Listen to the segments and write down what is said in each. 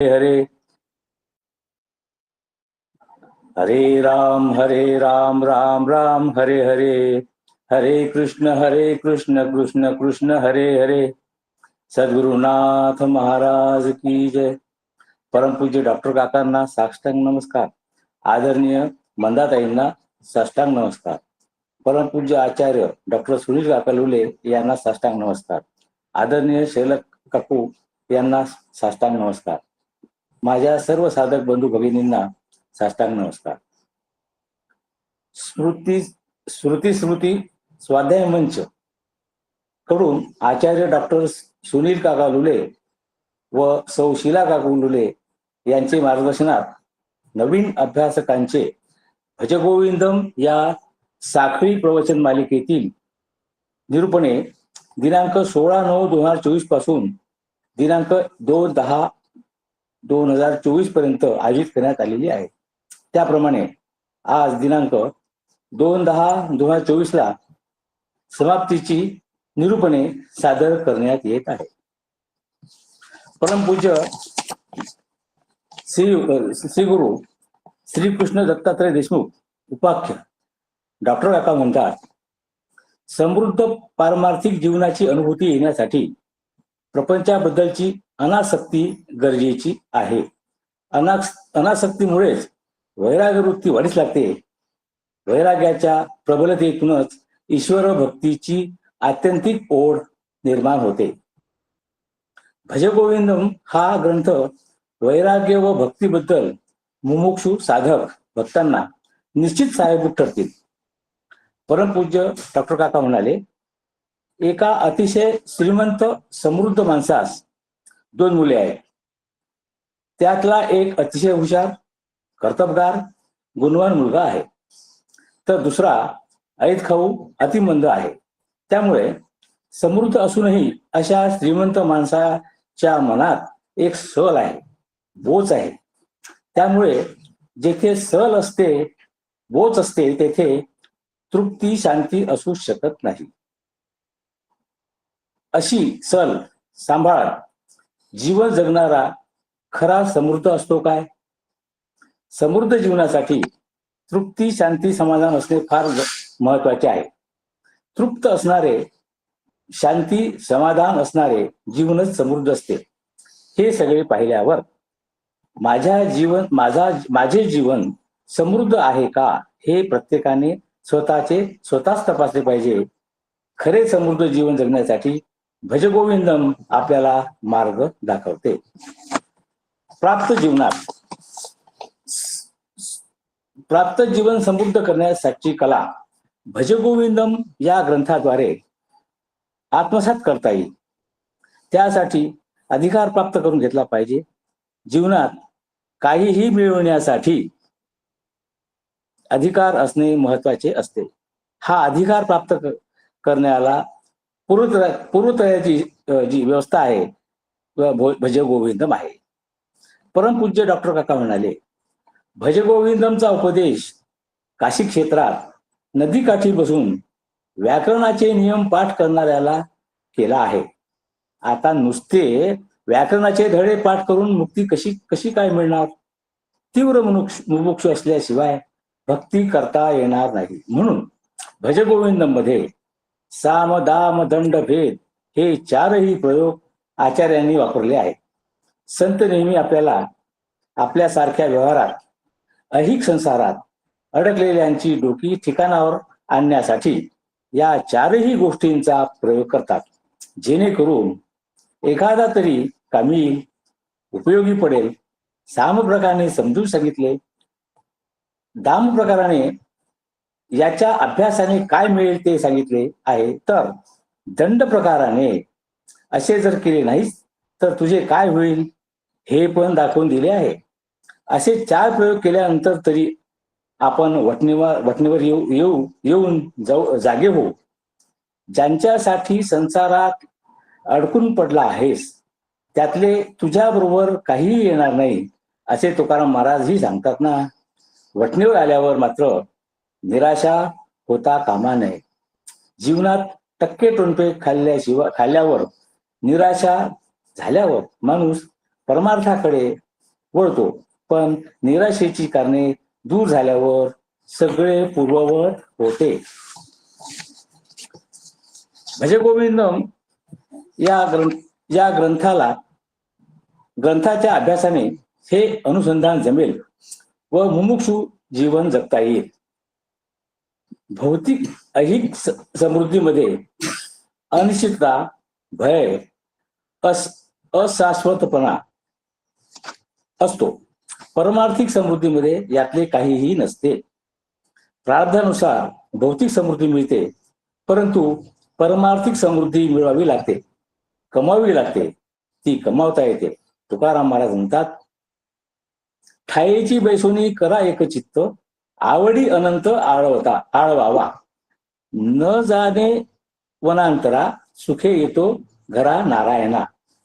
हरे हरे राम राम राम हरे हरे, हरे कृष्ण कृष्ण कृष्ण हरे हरे। सद्गुरुनाथ महाराज की जय। परमपूज्य डॉक्टर काकांना साष्टांग नमस्कार। आदरणीय मंदाताईंना साष्टांग नमस्कार। परमपूज्य आचार्य डॉक्टर सुनील काका लुले यांना साष्टांग नमस्कार। आदरणीय शैलक काकू यांना साष्टांग नमस्कार। माझ्या सर्व साधक बंधू भगिनींना साष्टांग नमस्कार। स्मृती स्वाध्याय मंच कडून आचार्य डॉक्टर सुनील काका लुले व सौ शीला काकू लुले यांचे मार्गदर्शनात नवीन अभ्यासकांचे भजगोविंदम या साखळी प्रवचन मालिकेतील निरूपणे दिनांक 16/9/2024 पासून दिनांक 2/10/2024 पर्यंत आयोजित करण्यात आलेली आहे। त्याप्रमाणे आज दिनांक 2/10/2024 ला समाप्तीची निरूपणे सादर करण्यात येत आहे। परमपूज्य श्री गुरु श्रीकृष्ण दत्तात्रय देशमुख उपाख्य डॉक्टर काका म्हणतात, समृद्ध पारमार्थिक जीवनाची अनुभूती येण्यासाठी प्रपंचाबद्दलची अनासक्ती गरजेची आहे। अनासक्तीमुळेच वैराग्य वृत्ती वाढीस लागते। वैराग्याच्या प्रबलतेतूनच ईश्वर भक्तीची आत्यंतिक ओढ निर्माण होते। भजगोविंदम हा ग्रंथ वैराग्य व भक्तीबद्दल मुमुक्षु साधक भक्तांना निश्चित सहाय्यभूत ठरतील। परमपूज्य डॉक्टर काका म्हणाले, एका अतिशय श्रीमंत समृद्ध माणसास 2 मुले आहेत। त्यातला एक अतिशय हुशार, कर्तबगार, गुणवान मुलगा आहे, तर दुसरा ऐतखाऊ अतिमंद आहे। त्यामुळे समृद्ध असूनही अशा श्रीमंत माणसाच्या मनात एक सल आहे, बोच आहे। त्यामुळे जेथे सल असते, बोच असते, तेथे तृप्ती शांती असू शकत नाही। अशी सल सांभाळत जीवन जगणारा खरा समृद्ध असतो काय? समृद्ध जीवनासाठी तृप्ती शांती समाधान असणे फार महत्वाचे आहे। तृप्त असणारे, शांती समाधान असणारे जीवनच समृद्ध असते। हे सगळे पाहिल्यावर माझे जीवन समृद्ध आहे का हे प्रत्येकाने स्वतःच तपासले पाहिजे। खरे समृद्ध जीवन जगण्यासाठी भजगोविंदम आपल्याला मार्ग दाखवते। प्राप्त जीवन समृद्ध करण्यासाठी कला भजगोविंदम या ग्रंथाद्वारे आत्मसात करता येईल। त्यासाठी अधिकार प्राप्त करून घेतला पाहिजे। जीवनात काहीही मिळवण्यासाठी अधिकार असणे महत्वाचे असते। हा अधिकार प्राप्त करण्याला पूर्वतयाची जी व्यवस्था आहे भजगोविंदम आहे। परमपूज्य डॉक्टर काका म्हणाले, भजगोविंदमचा उपदेश काशी क्षेत्रात नदीकाठी बसून व्याकरणाचे नियम पाठ करणाऱ्याला केला आहे। आता नुसते व्याकरणाचे धडे पाठ करून मुक्ती कशी काय मिळणार? तीव्र मुमुक्षु असल्याशिवाय भक्ती करता येणार नाही। म्हणून भजगोविंदम मध्ये साम दाम दंड भेद हे 4ही प्रयोग आचार्यांनी वापरले आहेत। संत नेहमी आपल्याला आपल्यासारख्या व्यवहारात, ऐहिक संसारात अडकलेल्यांची डोकी ठिकाणावर आणण्यासाठी या 4ही गोष्टींचा प्रयोग करतात, जेणेकरून एखादा तरी कामी येईल, उपयोगी पडेल। साम प्रकाराने समजून सांगितले, दाम प्रकाराने याच्या अभ्यासाने काय मिळेल ते सांगितले आहे, तर दंड प्रकाराने असे जर केले नाहीस तर तुझे काय होईल हे पण दाखवून दिले आहे। असे 4 प्रयोग केल्यानंतर तरी आपण वठणीवर येऊन जागे हो। ज्यांच्यासाठी संसारात अडकून पडला आहेस त्यातले तुझ्या बरोबर काहीही येणार नाही असे तुकाराम महाराजही सांगतात ना। वठणीवर आल्यावर मात्र निराशा होता कामा नये। जीवनात टक्के टोणपे खाल्ल्यावर निराशा झाल्यावर माणूस परमार्थाकडे वळतो, पण निराशेची कारणे दूर झाल्यावर सगळे पूर्ववत होते. भजगोविंदम या ग्रंथाच्या अभ्यासाने हे अनुसंधान जमेल व मुमुक्षु जीवन जगता येईल. भौतिक ऐहिक समृद्धीमध्ये अनिश्चितता, भय, अशाश्वतपणा असतो. परमार्थिक समृद्धीमध्ये यातले काहीही नसते. प्रारब्धानुसार भौतिक समृद्धी मिळते, परंतु परमार्थिक समृद्धी मिळवावी लागते, कमावी लागते, ती कमावता येते. तुकाराम महाराज म्हणतात, ठायेची बैसोनी करा एक चित्त, आवडी अनंत आळवावा, न जाणे वनांतरा, सुखे येतो घरा नारायणा.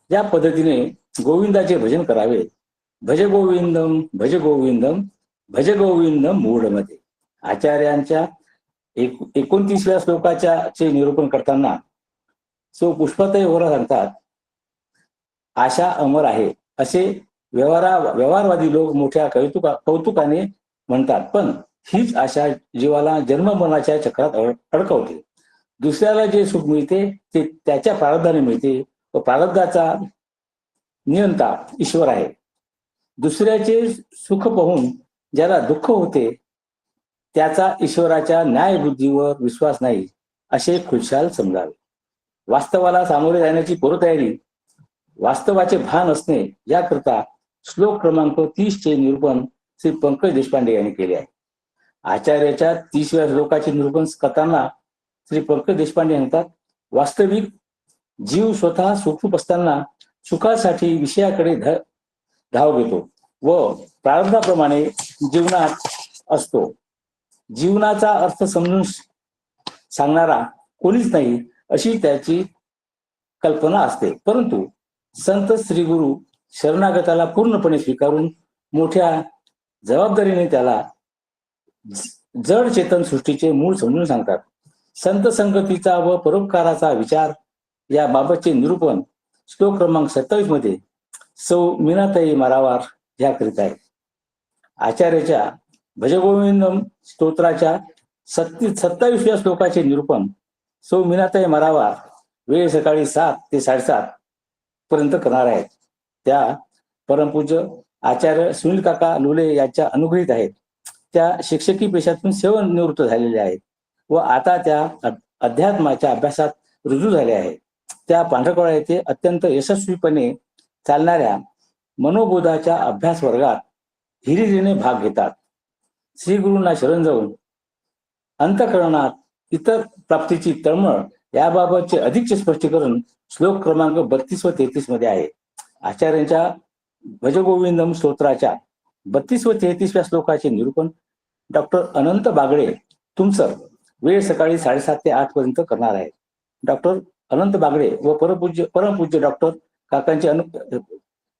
या पद्धतीने गोविंदाचे भजन करावे. भज गोविंदम भज गोविंदम भज गोविंदम मूढमध्ये. आचार्यांच्या 29व्या श्लोकाचे निरूपण करताना सो पुष्पाताई वोरा सांगतात, आशा अमर आहे असे व्यवहारवादी लोक मोठ्या कौतुकाने म्हणतात, पण हीच आशा जीवाला जन्ममरणाच्या चक्रात अडकवते. दुसऱ्याला जे सुख मिळते ते त्याच्या प्रारब्धाने मिळते व प्रारब्धाचा नियंता ईश्वर आहे. दुसऱ्याचे सुख पाहून ज्याला दुःख होते त्याचा ईश्वराच्या न्यायबुद्धीवर विश्वास नाही असे खुशाल समजावे. वास्तवाला सामोरे जाण्याची पूर्वतयारी, वास्तवाचे भान असणे याकरता श्लोक क्रमांक 30 चे निरूपण श्री पंकज देशपांडे यांनी केले आहे. आचार्याच्या 30व्या श्लोकाचे निरूपण करताना श्री पंकज देशपांडे म्हणतात, वास्तविक जीव स्वतः सुखरूप असताना सुखासाठी विषयाकडे धाव घेतो व प्रारब्धाप्रमाणे जीवनात असतो. जीवनाचा अर्थ समजून सांगणारा कोणीच नाही अशी त्याची कल्पना असते, परंतु संत श्री गुरु शरणागताला पूर्णपणे स्वीकारून मोठ्या जबाबदारीने त्याला जड चेतन सृष्टीचे मूळ समजून सांगतात. संत संगतीचा व परोपकाराचा विचार या बाबतचे निरूपण श्लोक क्रमांक 27 मध्ये सौ मीनाताई मारावार ह्या करीत आहेत. आचार्याच्या भजगोविंदम स्तोत्राच्या 27व्या श्लोकाचे निरूपण सौ मीनाताई मारावार वेळ सकाळी 7 ते 7:30 पर्यंत करणार आहेत. त्या परमपूज्य आचार्य सुनील काका लोले यांच्या अनुग्रहित आहेत. त्या शिक्षकी पेशातून सेवानिवृत्त झालेल्या आहेत व आता त्या अध्यात्माच्या अभ्यासात रुजू झाल्या आहेत. त्या पांढरकवडा येथे अत्यंत यशस्वीपणे चालणाऱ्या मनोबोधाच्या अभ्यास वर्गात हिरिरीने भाग घेतात. श्री गुरूंना शरण जाऊन अंतःकरणात इतर प्राप्तीची तळमळ याबाबतचे अधिकचे स्पष्टीकरण श्लोक क्रमांक 32 व 33 मध्ये आहे. आचार्यांच्या भजगोविंदम स्तोत्राच्या 32 व 33व्या श्लोकाचे निरूपण डॉक्टर अनंत बागडे तुमसर वेळ सकाळी 7:30 ते 8 पर्यंत करणार आहेत. डॉक्टर अनंत बागडे व परमपूज्य डॉक्टर काकांचे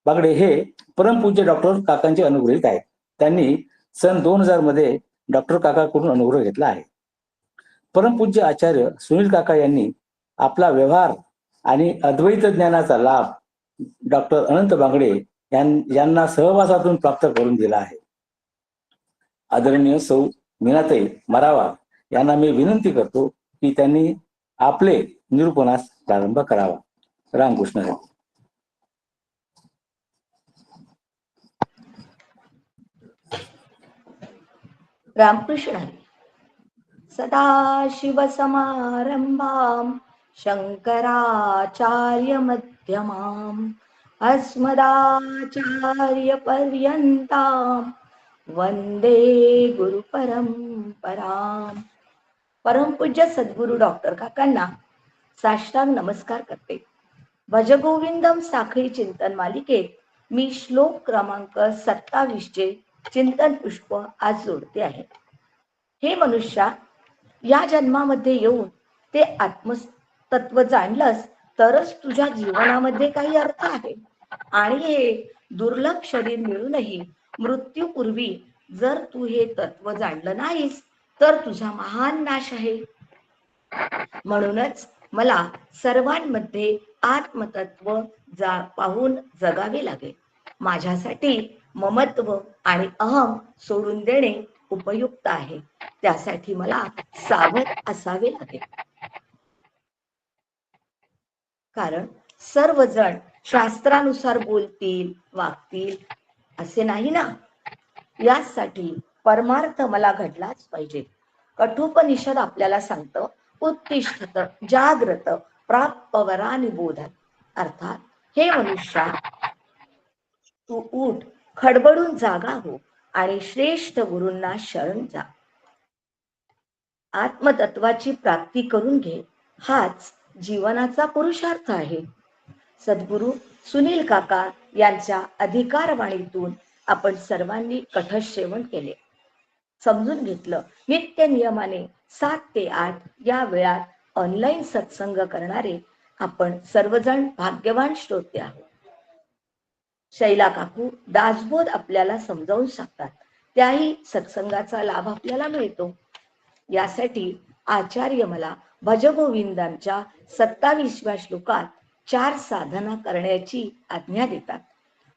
बागडे हे परमपूज्य डॉक्टर काकांचे अनुग्रहित आहेत. त्यांनी सन 2000 मध्ये डॉक्टर काकाकडून अनुग्रह घेतला आहे. परमपूज्य आचार्य सुनील काका यांनी आपला व्यवहार आणि अद्वैत ज्ञानाचा लाभ डॉक्टर अनंत बागडे यांना सहवासातून प्राप्त करून दिला आहे. आदरणीय सौ मीनाताई मारावा यांना मी विनंती करतो की त्यांनी आपले निरूपणास प्रारंभ करावा. रामकृष्ण हरी. रामकृष्ण हरी. सदाशिवसमारंभां शंकराचार्य मध्यमाम् अस्मदाचार्यपर्यन्तां वंदे गुरुपरंपराम्. परमपूज्य सद्गुरु डॉक्टर काकांना साष्टांग नमस्कार करते. भजगोविंदम साखळी चिंतन मालिकेत मी श्लोक क्रमांक 27 चे चिंतन पुष्प आज जोडते आहे. हे मनुष्या, या जन्मामध्ये येऊन ते आत्मतत्व जाणलंस तरच तुझ्या जीवनामध्ये काही अर्थ आहे. आणि हे दुर्लभ शरीर मिळूनही मृत्यूपूर्वी जर तू हे तत्व जाणलं नाहीस तर तुझा महान नाश आहे. म्हणूनच मला सर्वांमध्ये आत्मतत्व पाहून जगावे लागेल. माझ्यासाठी ममत्व आणि अहम सोडून देणे उपयुक्त आहे. त्यासाठी मला सावध असावे लागेल. कारण सर्वजण शास्त्रानुसार बोलतील, वागतील असे नाही ना. यासाठी परमार्थ मला घडलाच पाहिजे. कठोपनिषद आपल्याला सांगतं, उत्तिष्ठत जाग्रत प्राप्तवरानि बोधन. अर्थात, हे मनुष्या, तू उठ, खडबडून जागा हो आणि श्रेष्ठ गुरूंना शरण जा. आत्मतत्वाची प्राप्ती करून घे, हाच जीवनाचा पुरुषार्थ आहे. सद्गुरू सुनील काका यांच्या अधिकारवाणीतून आपण सर्वांनी कठश्रवण केले, समजून घेतलं. नित्य नियमाने 7 ते 8 या वेळात ऑनलाईन सत्संग करणारे आपण सर्वजण भाग्यवान श्रोते आहोत. शैला काकू दासबोध आपल्याला समजावून सांगतात, त्याही सत्संगाचा लाभ आपल्याला मिळतो. यासाठी आचार्य मला भजगोविंदांच्या 27व्या श्लोकात 4 साधना करण्याची आज्ञा देतात.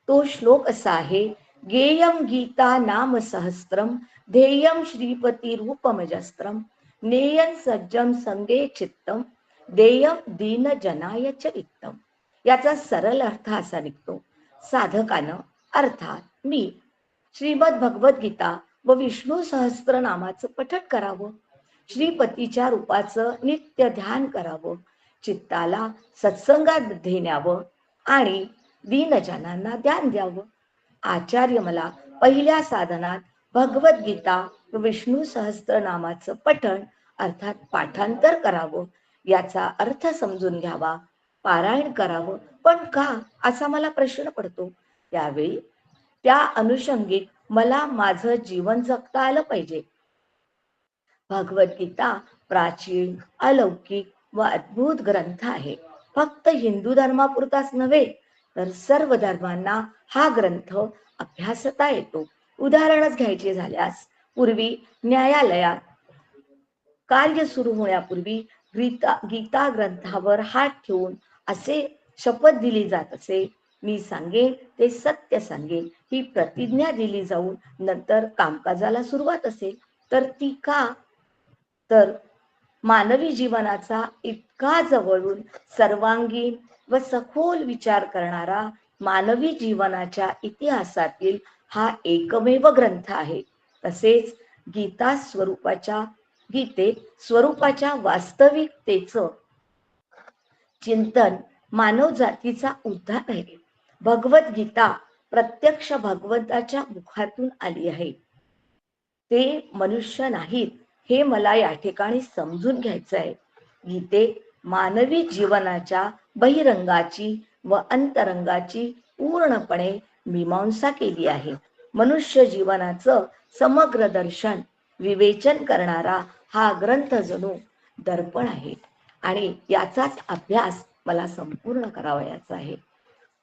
तो श्लोक असा आहे, गेयम गीता नाम सहस्त्रम ध्येयम श्रीपती रूपमजस्त्रम नेयन सज्जम संगे चित्तम देयम दीन जनाय च वित्तम. याचा सरळ अर्थ असा निघतो, साधकानं अर्थात मी श्रीमद भगवद्गीता व विष्णू सहस्त्र नामाचं पठण करावं, श्रीपतीच्या रूपाचं नित्य ध्यान करावं, चित्ताला सत्संगामध्ये न्यावं आणि दीनजनांना ध्यान द्यावं. आचार्य मला पहिल्या साधनात भगवद्गीता व विष्णू सहस्त्र नामाचं पठण अर्थात पाठांतर करावं, याचा अर्थ समजून घ्यावा, पारायण करावं. पण का, असा मला प्रश्न पडतो. त्यावेळी त्या अनुषंगिक मला माझं जीवन जगता आलं पाहिजे. भगवद्गीता प्राचीन, अलौकिक व अद्भुत ग्रंथ आहे. फक्त हिंदू धर्मापुरताच नव्हे, तर सर्व धर्मांना हा ग्रंथ अभ्यासता येतो. उदाहरणच घ्यायचे झाल्यास, पूर्वी न्यायालयात कार्य सुरू होण्यापूर्वी गीता ग्रंथावर हात ठेवून असे शपथ दिली जात असे, मी सांगेन ते सत्य सांगेन, ही प्रतिज्ञा दिली जाऊन नंतर कामकाजाला सुरुवात असेल. तर ती का, तर मानवी जीवनाचा इतका जवळून सर्वांगीण व सखोल विचार करणारा मानवी जीवनाच्या इतिहासातील हा एकमेव ग्रंथ आहे. तसेच गीतेत स्वरूपाच्या वास्तविकतेचं चिंतन मानव जातीचा उद्धार आहे. भगवद्गीता प्रत्यक्ष भगवंताच्या मुखातून आली आहे. ते मनुष्य नाहीत, हे मला या ठिकाणी समजून घ्यायचं आहे. गीतेत मानवी जीवनाच्या बहिरंगाची व अंतरंगाची पूर्णपणे मीमांसा केली आहे. मनुष्य जीवनाचं समग्र दर्शन विवेचन करणारा हा ग्रंथ जणू दर्पण आहे आणि याचाच अभ्यास मला संपूर्ण करावयाचा आहे.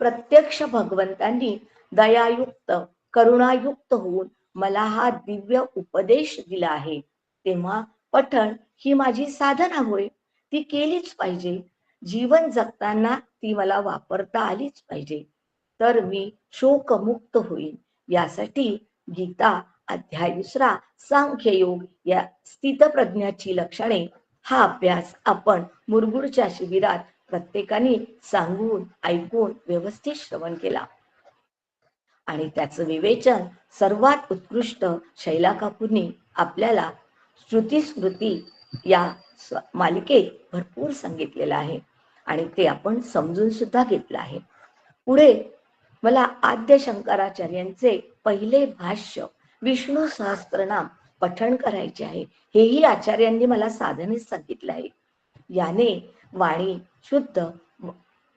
प्रत्यक्ष भगवंतांनी दयायुक्त, करुणायुक्त होऊन मला हा दिव्य उपदेश दिला आहे. तेव्हा पठण ही माझी साधना होय, ती केलीच पाहिजे. जीवन जगताना ती मला वापरता आलीच पाहिजे, तर मी शोकमुक्त होईल. यासाठी गीता अध्याय 2 सांख्ययोग या स्थितप्रज्ञाची लक्षणे हा अभ्यास आपण मुरगुडच्या शिबिरात प्रत्येकाने सांगून ऐकून व्यवस्थित श्रवण केला आणि त्याचं विवेचन सर्वात उत्कृष्ट शैला काकूंनी आपल्याला श्रुती स्मृती या मालिकेत भरपूर सांगितलेलं आहे आणि ते आपण समजून सुद्धा घेतलं आहे. पुढे मला आद्य शंकराचार्यांचे पहिले भाष्य विष्णू सहस्त्रनाम पठण करायचे आहे. हेही आचार्यांनी मला साधनेच सांगितलं आहे. याने वाणी शुद्ध,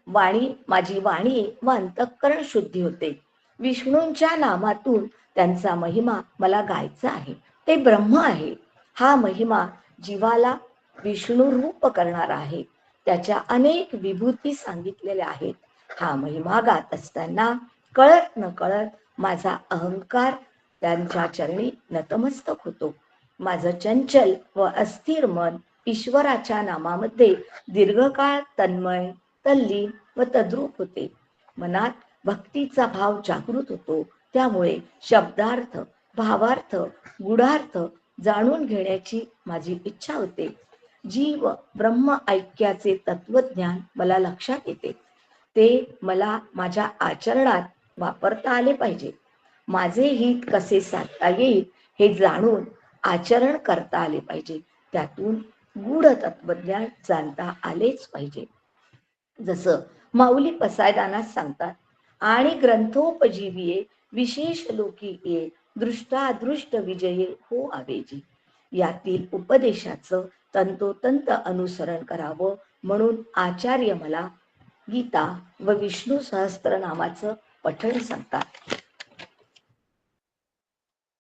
माझी वाणी व अंतःकरण शुद्धी होते. विष्णूंच्या नामातून त्यांचा महिमा मला गायचा आहे. ते ब्रह्म आहे. हा महिमा जीवाला विष्णू रूप करणारा आहे. त्याच्या अनेक विभूती सांगितलेल्या आहेत. हा महिमा गात असताना कळत न कळत माझा अहंकार त्यांच्या चरणी नतमस्तक होतो. माझं चंचल व अस्थिर मन ईश्वराच्या नामामध्ये दीर्घकाळ तन्मय, तल्लीन व तद्रूप होते. मनात भक्तीचा भाव जागृत होतो. त्यामुळे शब्दार्थ, भावार्थ, गुढार्थ जाणून घेण्याची माझी इच्छा होते. जीव ब्रह्म ऐक्याचे तत्वज्ञान मला लक्षात येते. ते मला माझ्या आचरणात वापरता आले पाहिजे. माझे हित कसे साधता येईल हे जाणून आचरण करता आले पाहिजे. त्यातून गूढ तत्वज्ञान जाणता आलेच पाहिजे. जसं माऊली पसायदानात सांगतात, आणि ग्रंथोपजीविये विशेष लोकिये दृष्टादृष्ट विजये हो आवेजी. यातील उपदेशाचं तंतोतंत अनुसरण करावं म्हणून आचार्य मला गीता व विष्णू सहस्त्रनामाचं पठण सांगतात.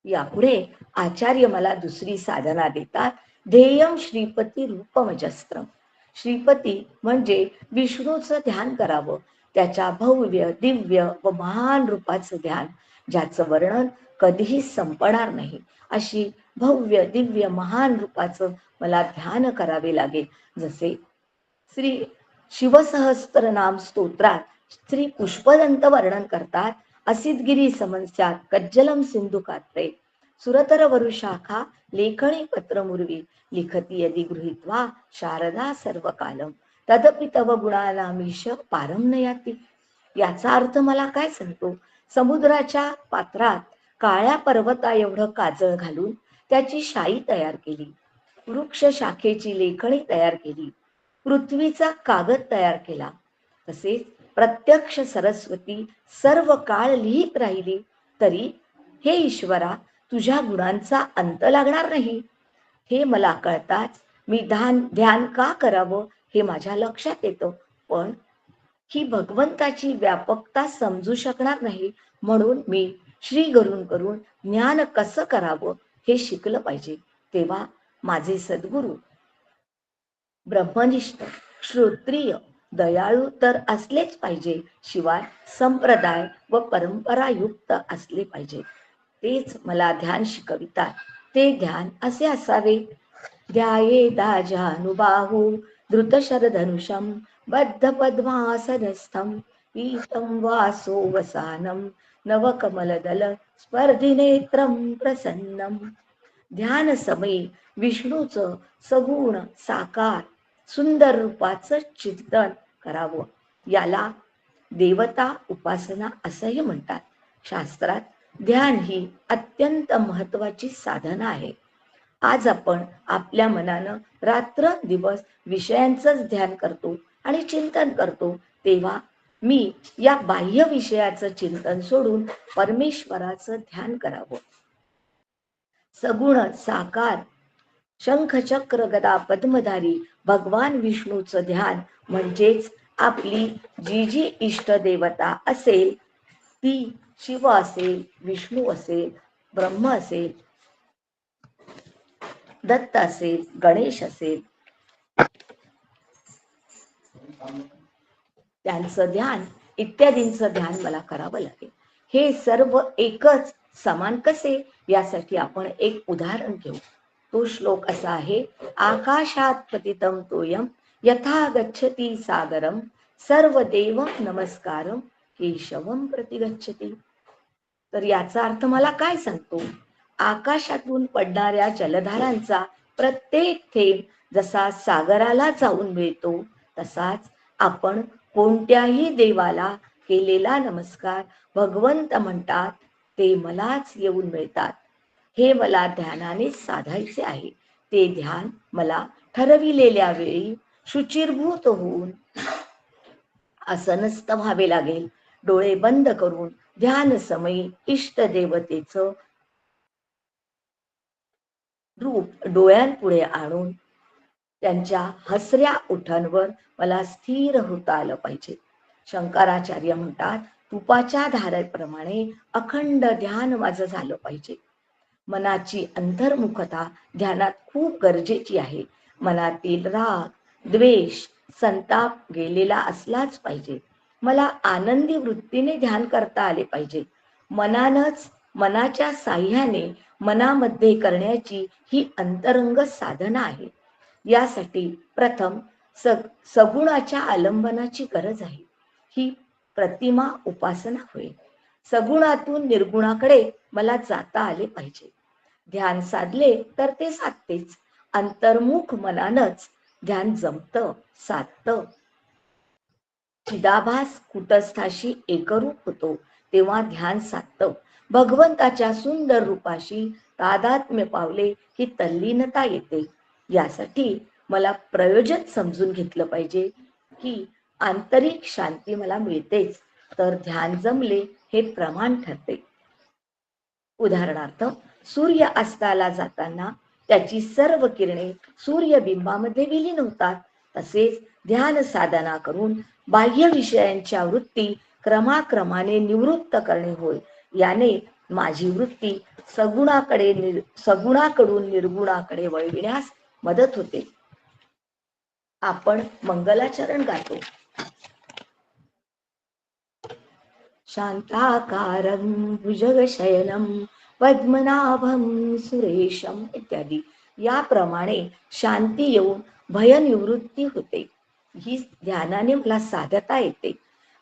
यापुढे आचार्य मला दुसरी साधना देतात. ध्येयम श्रीपती रूपमजस्त्रम. श्रीपती म्हणजे विष्णूचं ध्यान करावं, त्याच्या भव्य दिव्य व महान रूपाचं ध्यान, ज्याचं वर्णन कधीही संपणार नाही. अशी भव्य दिव्य महान रूपाचं मला ध्यान करावे लागेल. जसे श्री शिवसहस्त्रनाम स्तोत्रात श्री पुष्पदंत वर्णन करतात. असितगिरी समस्या कज्जलम सिंधु कात्रे सुरतर वरुशाखा लेखणी पत्रमुर्वी लिखती यदि गृहीत्वा शारदा सर्व कालम तदपि तव गुणानामीश पारम नयाती. याचा अर्थ मला काय सांगतो? समुद्राच्या पात्रात काळ्या पर्वता एवढं काजळ घालून त्याची शाई तयार केली, वृक्ष शाखेची लेखणी तयार केली, पृथ्वीचा कागद तयार केला, तसेच प्रत्यक्ष सरस्वती सर्व काळ लिहित राहिली, तरी हे ईश्वरा तुझ्या गुणांचा अंत लागणार नाही. हे मला कळताच मी ध्यान का करावं हे माझ्या लक्षात येतं. पण ही भगवंताची व्यापकता समजू शकणार नाही, म्हणून मी श्री करून ज्ञान कसं करावं हे शिकलं पाहिजे. तेव्हा माझे सद्गुरू ब्रह्मनिष्ठ, श्रोत्रिय, दयाळू तर असलेच पाहिजे, शिवाय संप्रदाय व परंपरा युक्त असले पाहिजे. तेच मला ध्यान शिकवितात. ते ध्यान असे असावे. ध्याये दाजानुबाहू धृतशरधनुषं बद्ध पद्मासनस्थं पीतं वासो वसानं नवकमलदल स्पर्धिनेत्रं प्रसन्नं. ध्यान समयी विष्णूचं सगुण साकार सुंदर रूपाचं चिंतन करावं. याला देवता उपासना असंही म्हणतात. शास्त्रात ध्यान ही अत्यंत महत्वाची साधना आहे. आज आपण आपल्या मनानं रात्र दिवस विषयांचंच ध्यान करतो आणि चिंतन करतो, तेव्हा मी या बाह्य विषयाचं चिंतन सोडून परमेश्वराचं ध्यान करावं. सगुण साकार शंख चक्र गदा पद्मधारी भगवान विष्णूचं ध्यान म्हणजेच आपली जी जी इष्ट देवता असेल, ती शिव असेल, विष्णू असेल, ब्रह्म असेल, दत्त असेल, गणेश असेल, त्यांचं ध्यान इत्यादींचं ध्यान मला करावं लागेल. हे सर्व एकच समान कसे यासाठी आपण एक उदाहरण घेऊ. तो श्लोक असा आहे, आकाशात पतितं तोयम यथा गच्छति सागरम सर्व देव नमस्कारम केशवम प्रति गच्छति. तर याचा अर्थ मला काय सांगतो? आकाशातून पडणाऱ्या जलधारांचा प्रत्येक थेंब जसा सागराला जाऊन मिळतो, तसाच आपण कोणत्याही देवाला केलेला नमस्कार भगवंत म्हणतात ते मलाच येऊन मिळतात. हे मला ध्यानाने साधायचे आहे. ते ध्यान मला ठरविलेल्या वेळी शुचिर्भूत होऊन आसनस्थ व्हावे लागेल. डोळे बंद करून ध्यान समयी इष्ट देवतेचं रूप डोळ्यांपुढे आणून त्यांच्या हसऱ्या ओठांवर मला स्थिर होता आलं पाहिजे. शंकराचार्य म्हणतात, तुपाच्या धारेप्रमाणे अखंड ध्यान माझं झालं पाहिजे. मनाची अंतर्मुखता ध्यानात खूप गरजेची आहे. मनातील राग, द्वेष, संताप गेलेला असलाच पाहिजे. मला आनंदी वृत्तीने ध्यान करता आले पाहिजे. मनाच्या साह्याने मनामध्ये करण्याची ही अंतरंग साधना आहे. यासाठी प्रथम सगुणाच्या आलंबनाची गरज आहे. ही प्रतिमा उपासना होय. सगुणातून निर्गुणाकडे मला जाता आले पाहिजे. ध्यान साधले तर ते साधतेच. अंतर्मुख मनानच ध्यान जमतं, साधतं. चिदाभास कुटस्थाशी एकरूप होतो तेव्हा ध्यान साधतं. भगवंताच्या सुंदर रूपाशी तादात्म्य पावले की तल्लीनता येते. यासाठी मला प्रयोजन समजून घेतलं पाहिजे की आंतरिक शांती मला मिळतेच, तर ध्यान जमले हे प्रमाण ठरते. उदाहरणार्थ, सूर्य अस्ताला जाताना त्याची सर्व किरणे सूर्यबिंबामध्ये विलीन होतात. तसेच ध्यान साधना करून बाह्य विषयांच्या वृत्ती क्रमाक्रमाने निवृत्त करणे होय. याने माझी वृत्ती सगुणाकडून निर्गुणाकडे वळविण्यास मदत होते. आपण मंगलाचरण गातो. शांताकारं भुजगशयनं पद्मनाभं सुरेशम इत्यादी. याप्रमाणे शांती येऊन भयनिवृत्ती होते. ही ध्यानाने मला साधता येते.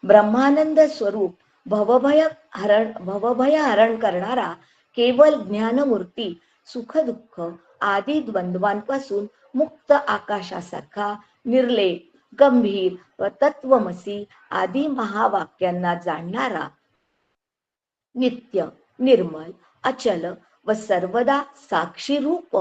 ब्रह्मानंद स्वरूप भवभय हरण करणारा केवल ज्ञानमूर्ती सुख दुःख आदी द्वंद्वांपासून मुक्त आकाशासारखा निर्लेप गंभीर व तत्वमसी आदी महावाक्यांना जाणणारा, नित्य निर्मल अचल व सर्वदा साक्षी रूप,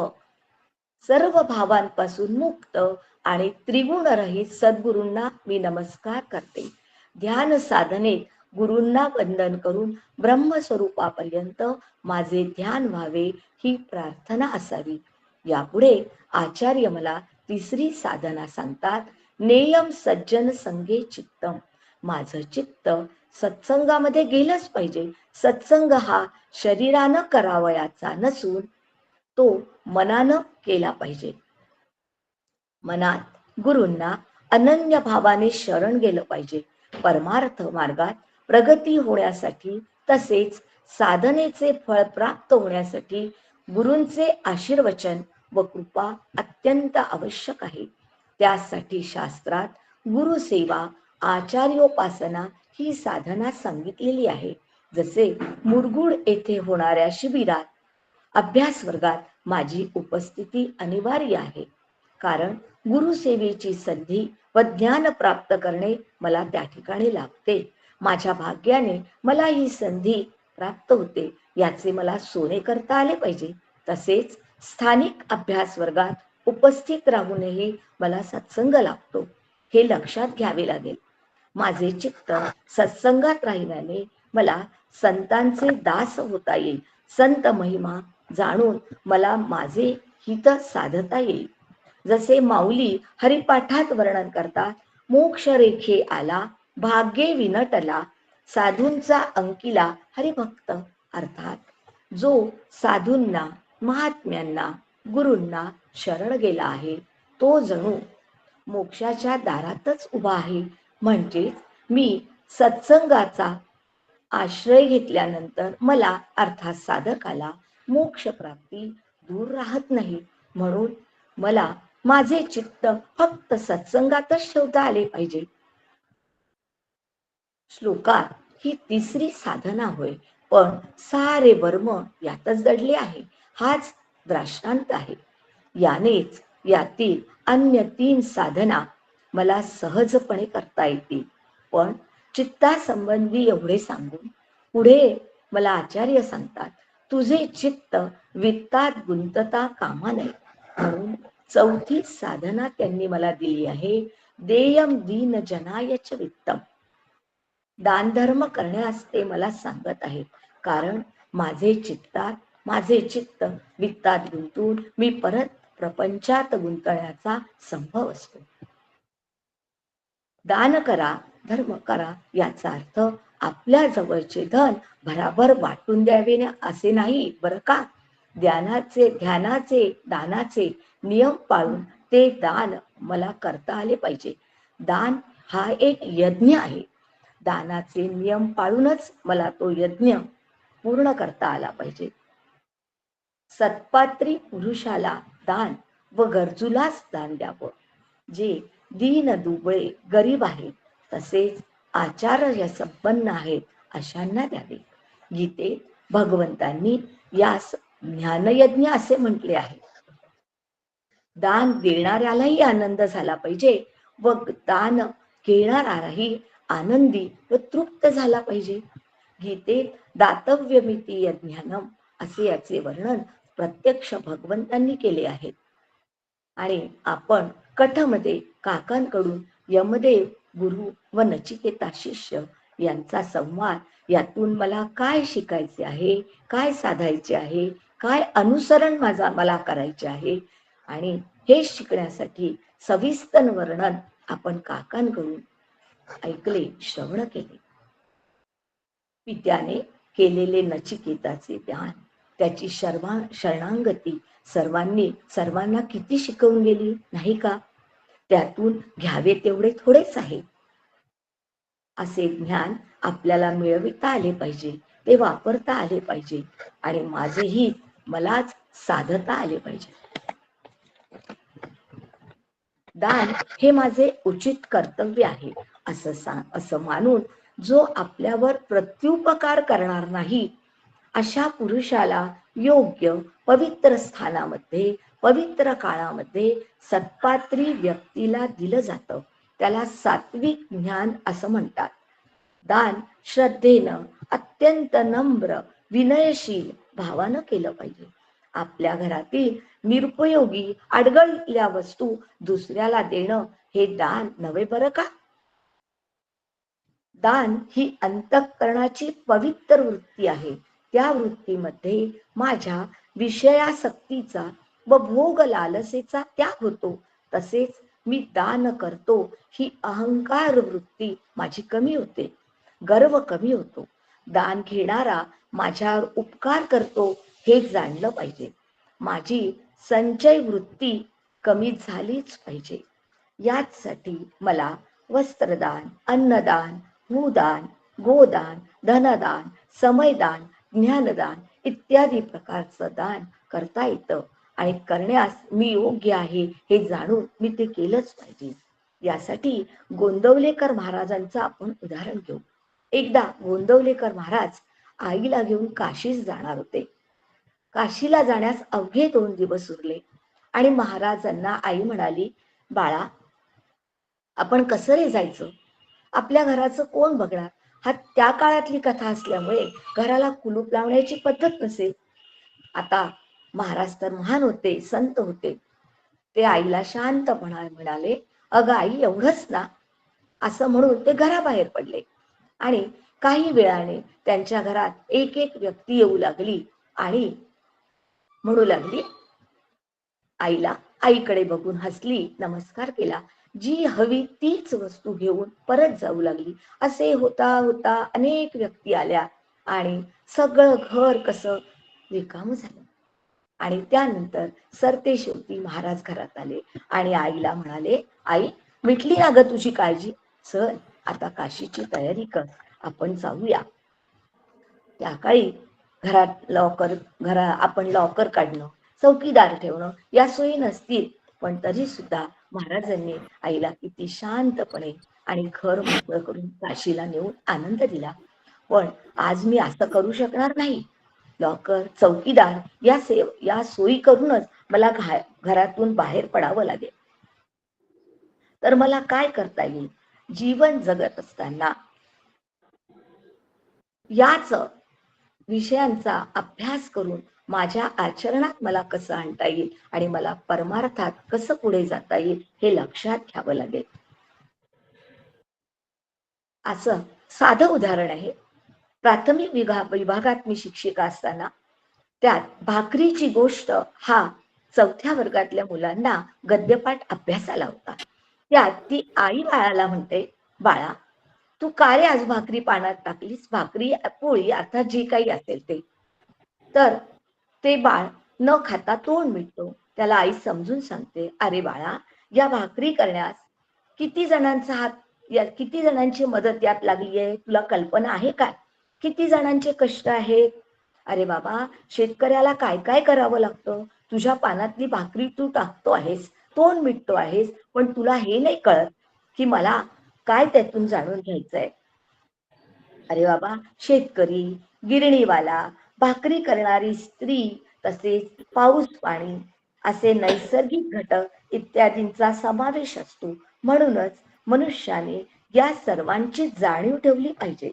सर्व भावांपासून मुक्त आणि त्रिगुण रहित सद्गुरूंना मी नमस्कार करते. ध्यान साधनेत गुरूंना वंदन करून ब्रह्मस्वरूपापर्यंत माझे ध्यान व्हावे ही प्रार्थना असावी. यापुढे आचार्य मला तिसरी साधना सांगतात. नेयम सज्जन संगे चित्तम. माझं चित्त सत्संगामध्ये गेलंच पाहिजे. सत्संग हा शरीरानं करावयाचा नसून तो मनानं केला पाहिजे. मनात गुरूंना अनन्य भावाने शरण गेलं पाहिजे. परमार्थ मार्गात प्रगती होण्यासाठी तसेच साधनेचे फळ प्राप्त होण्यासाठी गुरूंचे आशीर्वचन व कृपा अत्यंत आवश्यक आहे. त्यासाठी शास्त्रात गुरुसेवा आचार्योपासना ही साधना सांगितलेली आहे. जसे मुरगुड येथे होणाऱ्या शिबिरात अभ्यास वर्गात माझी उपस्थिती अनिवार्य आहे, कारण गुरुसेवेची संधी व ज्ञान प्राप्त करणे मला त्या ठिकाणी लागते. माझ्या भाग्याने मला ही संधी प्राप्त होते, याचे मला सोने करता आले पाहिजे. तसेच स्थानिक अभ्यास वर्गात उपस्थित राहूनही मला सत्संग लाभतो, हे लक्षात घ्यावे लागेल. माझे चित्त सत्संगात राहिल्याने मला संतांचे दास होता येईल. संत महिमा जाणून मला माझे हित साधता येईल. जसे माऊली हरिपाठात वर्णन करतात, मोक्ष रेखे आला भाग्ये विनटला साधूंचा अंकिला हरिभक्त. अर्थात जो साधूंना महात्म्यांना गुरूंना शरण गेला आहे तो जणू मोक्षाच्या दारातच उभा आहे. म्हणजे मी सत्संगाचा आश्रय घेतल्यानंतर मला अर्थात साधकाला मोक्ष प्राप्ती दूर राहत नाही. म्हणून मला माझे चित्त फक्त सत्संगातच ठेवता आले पाहिजे. श्लोकात ही तिसरी साधना होय, पण सारे वर्म यातच दडले आहे. हाच द्राष्टांत आहे. यानेच यातील अन्य 3 साधना मला सहजपणे करता येतील. पण चित्तासंबंधी एवढे सांगून पुढे मला आचार्य सांगतात, तुझे चित्त वित्तात गुंतता कामा नये. म्हणून चौथी साधना त्यांनी मला दिली आहे, देयम दीन जनायच वित्तम. दानधर्म करण्यास ते मला सांगत आहेत, कारण माझे चित्त वित्तात गुंतून मी परत प्रपंचात गुंतण्याचा संभव असतो. दान करा धर्म करा याचा अर्थ आपल्या जवळचे धन भराभर वाटून द्यावे असे नाही बरं का. ध्यानाचे दानाचे नियम पाळून ते दान मला करता आले पाहिजे. दान हा एक यज्ञ आहे. दानाचे नियम पाळूनच मला तो यज्ञ पूर्ण करता आला पाहिजे. सत्पात्री पुरुषाला दान व गरजूलाच दान द्यावं. जे दीन दुबळे गरीब आहेत तसेच आचार्य संपन्न आहेत अशांना द्यावे. गीतेत भगवंतांनी यास ज्ञानयज्ञ असे म्हटले आहे. दान देणाऱ्यालाही आनंद झाला पाहिजे व दान घेणाराही आनंदी व तृप्त झाला पाहिजे. गीतेत दातव्यमिती यज्ञानम असे याचे वर्णन प्रत्यक्ष भगवंतांनी केले आहे. आणि आपण कथमध्ये काकांकडून यमदेव गुरु व नचिकेता शिष्य यांचा संवाद यातून मला काय शिकायचे आहे, काय साधायचे आहे, काय अनुसरण मला करायचे आहे आणि हे शिकण्यासाठी सविस्तर वर्णन आपण काकांकडून ऐकले, श्रवण केले. पित्याने केलेले नचिकेताचे ध्यान, त्याची शरणागती सर्वांना किती शिकवून गेली नाही का? त्यातून घ्यावे तेवढे थोडेच आहे. असे ज्ञान आपल्याला मिळविता आले पाहिजे, ते वापरता आले पाहिजे आणि माझेही मलाच साधता आले पाहिजे. दान हे माझे उचित कर्तव्य आहे असं मानून जो आपल्यावर प्रत्युपकार करणार नाही अशा पुरुषाला योग्य पवित्र स्थानामध्ये पवित्र काळामध्ये सत्पात्री व्यक्तीला दिलं जातं. त्याला सात्विक ज्ञान असं म्हणतात. दान श्रद्धेनं अत्यंत नम्र विनयशील भावानं केलं पाहिजे. आपल्या घरातील निरुपयोगी अडगळलेल्या वस्तू दुसऱ्याला देणं हे दान नव्हे बरं का? दान ही अंतःकरणाची पवित्र वृत्ती आहे. त्या वृत्तीमध्ये माझ्या विषयासक्तीचा व भोग लालसेचा त्याग होतो. तसेच मी दान करतो ही अहंकार वृत्ती माझी कमी होते, गर्व कमी होतो. दान घेणारा माझ्यावर उपकार करतो हे जाणलं पाहिजे. माझी संचय वृत्ती कमी झालीच पाहिजे. यासाठी मला वस्त्रदान, अन्नदान, भूदान, गोदान, धनदान, समयदान, ज्ञानदान इत्यादी प्रकारचं दान करता येतं आणि करण्यास मी योग्य आहे हे जाणून मी ते केलंच पाहिजे. यासाठी गोंदवलेकर महाराजांचं आपण उदाहरण घेऊ. एकदा गोंदवलेकर महाराज आईला घेऊन काशीस जाणार होते. काशीला जाण्यास अवघे 2 दिवस उरले आणि महाराजांना आई म्हणाली, बाळा आपण कसं रे जायचं? आपल्या घराचं कोण बघणार? हा त्या काळातली कथा असल्यामुळे घराला कुलूप लावण्याची पद्धत नसेल. आता महाराज तर महान होते, संत होते. ते आईला शांतपणा म्हणाले, अगं आई एवढंच ना, असं म्हणून ते घराबाहेर पडले आणि काही वेळाने त्यांच्या घरात एक एक व्यक्ती येऊ लागली आणि म्हणू लागली आईला. आईकडे बघून हसली, नमस्कार केला. जी हवी तीच वस्तू घेऊन परत जाऊ लागली. असे होता होता अनेक व्यक्ती आल्या आणि सगळं घर कसं रिकाम झालं. आणि त्यानंतर सरते शेवटी महाराज घरात आले आणि आईला म्हणाले, आई मिटली ना ग तुझी काळजी? चल आता काशीची तयारी कर, आपण जाऊया. त्या काळी आपण लॉकर काढणं, चौकीदार ठेवणं या सोयी नसतील, पण तरी सुद्धा महाराजांनी आईला किती शांतपणे आणि घर मोकळं करून काशीला नेऊन आनंद दिला. पण आज मी असं करू शकणार नाही. लॉकर, चौकीदार या सोयी करूनच मला घरातून बाहेर पडावं लागेल. तर मला काय करता येईल? जीवन जगत असताना याच विषयांचा अभ्यास करून माझ्या आचरणात मला कसं आणता येईल आणि मला परमार्थात कसं पुढे जाता येईल हे लक्षात घ्यावं लागेल. असं साधं उदाहरण आहे. प्राथमिक विभागात मी शिक्षिका असताना त्यात भाकरीची गोष्ट हा 4थ्या वर्गातल्या मुलांना गद्यपाठ अभ्यासाला होता. त्यात ती आई बाळाला म्हणते, बाळा तू का रे आज भाकरी पाण्यात टाकलीस? भाकरी पोळी अर्थात जे काही असेल ते. तर ते बाळ न खाता तोंड मिटतो. त्याला आई समजून सांगते, अरे बाळा या भाकरी करण्यास किती जणांची मदत यात लागली आहे तुला कल्पना आहे काय? किती जणांचे कष्ट आहेत? अरे बाबा शेतकऱ्याला काय काय करावं लागतं? तुझ्या पानातली भाकरी तू टाकतो आहेस, तोंड मिटतो आहेस, पण तुला हे नाही कळत की मला काय त्यातून जाणून घ्यायचंय. अरे बाबा शेतकरी गिरणीवाला, भाकरी करणारी स्त्री, तसेच पाऊस पाणी असे नैसर्गिक घटक इत्यादींचा समावेश असतो. म्हणूनच मनुष्याने या सर्वांची जाणीव ठेवली पाहिजे.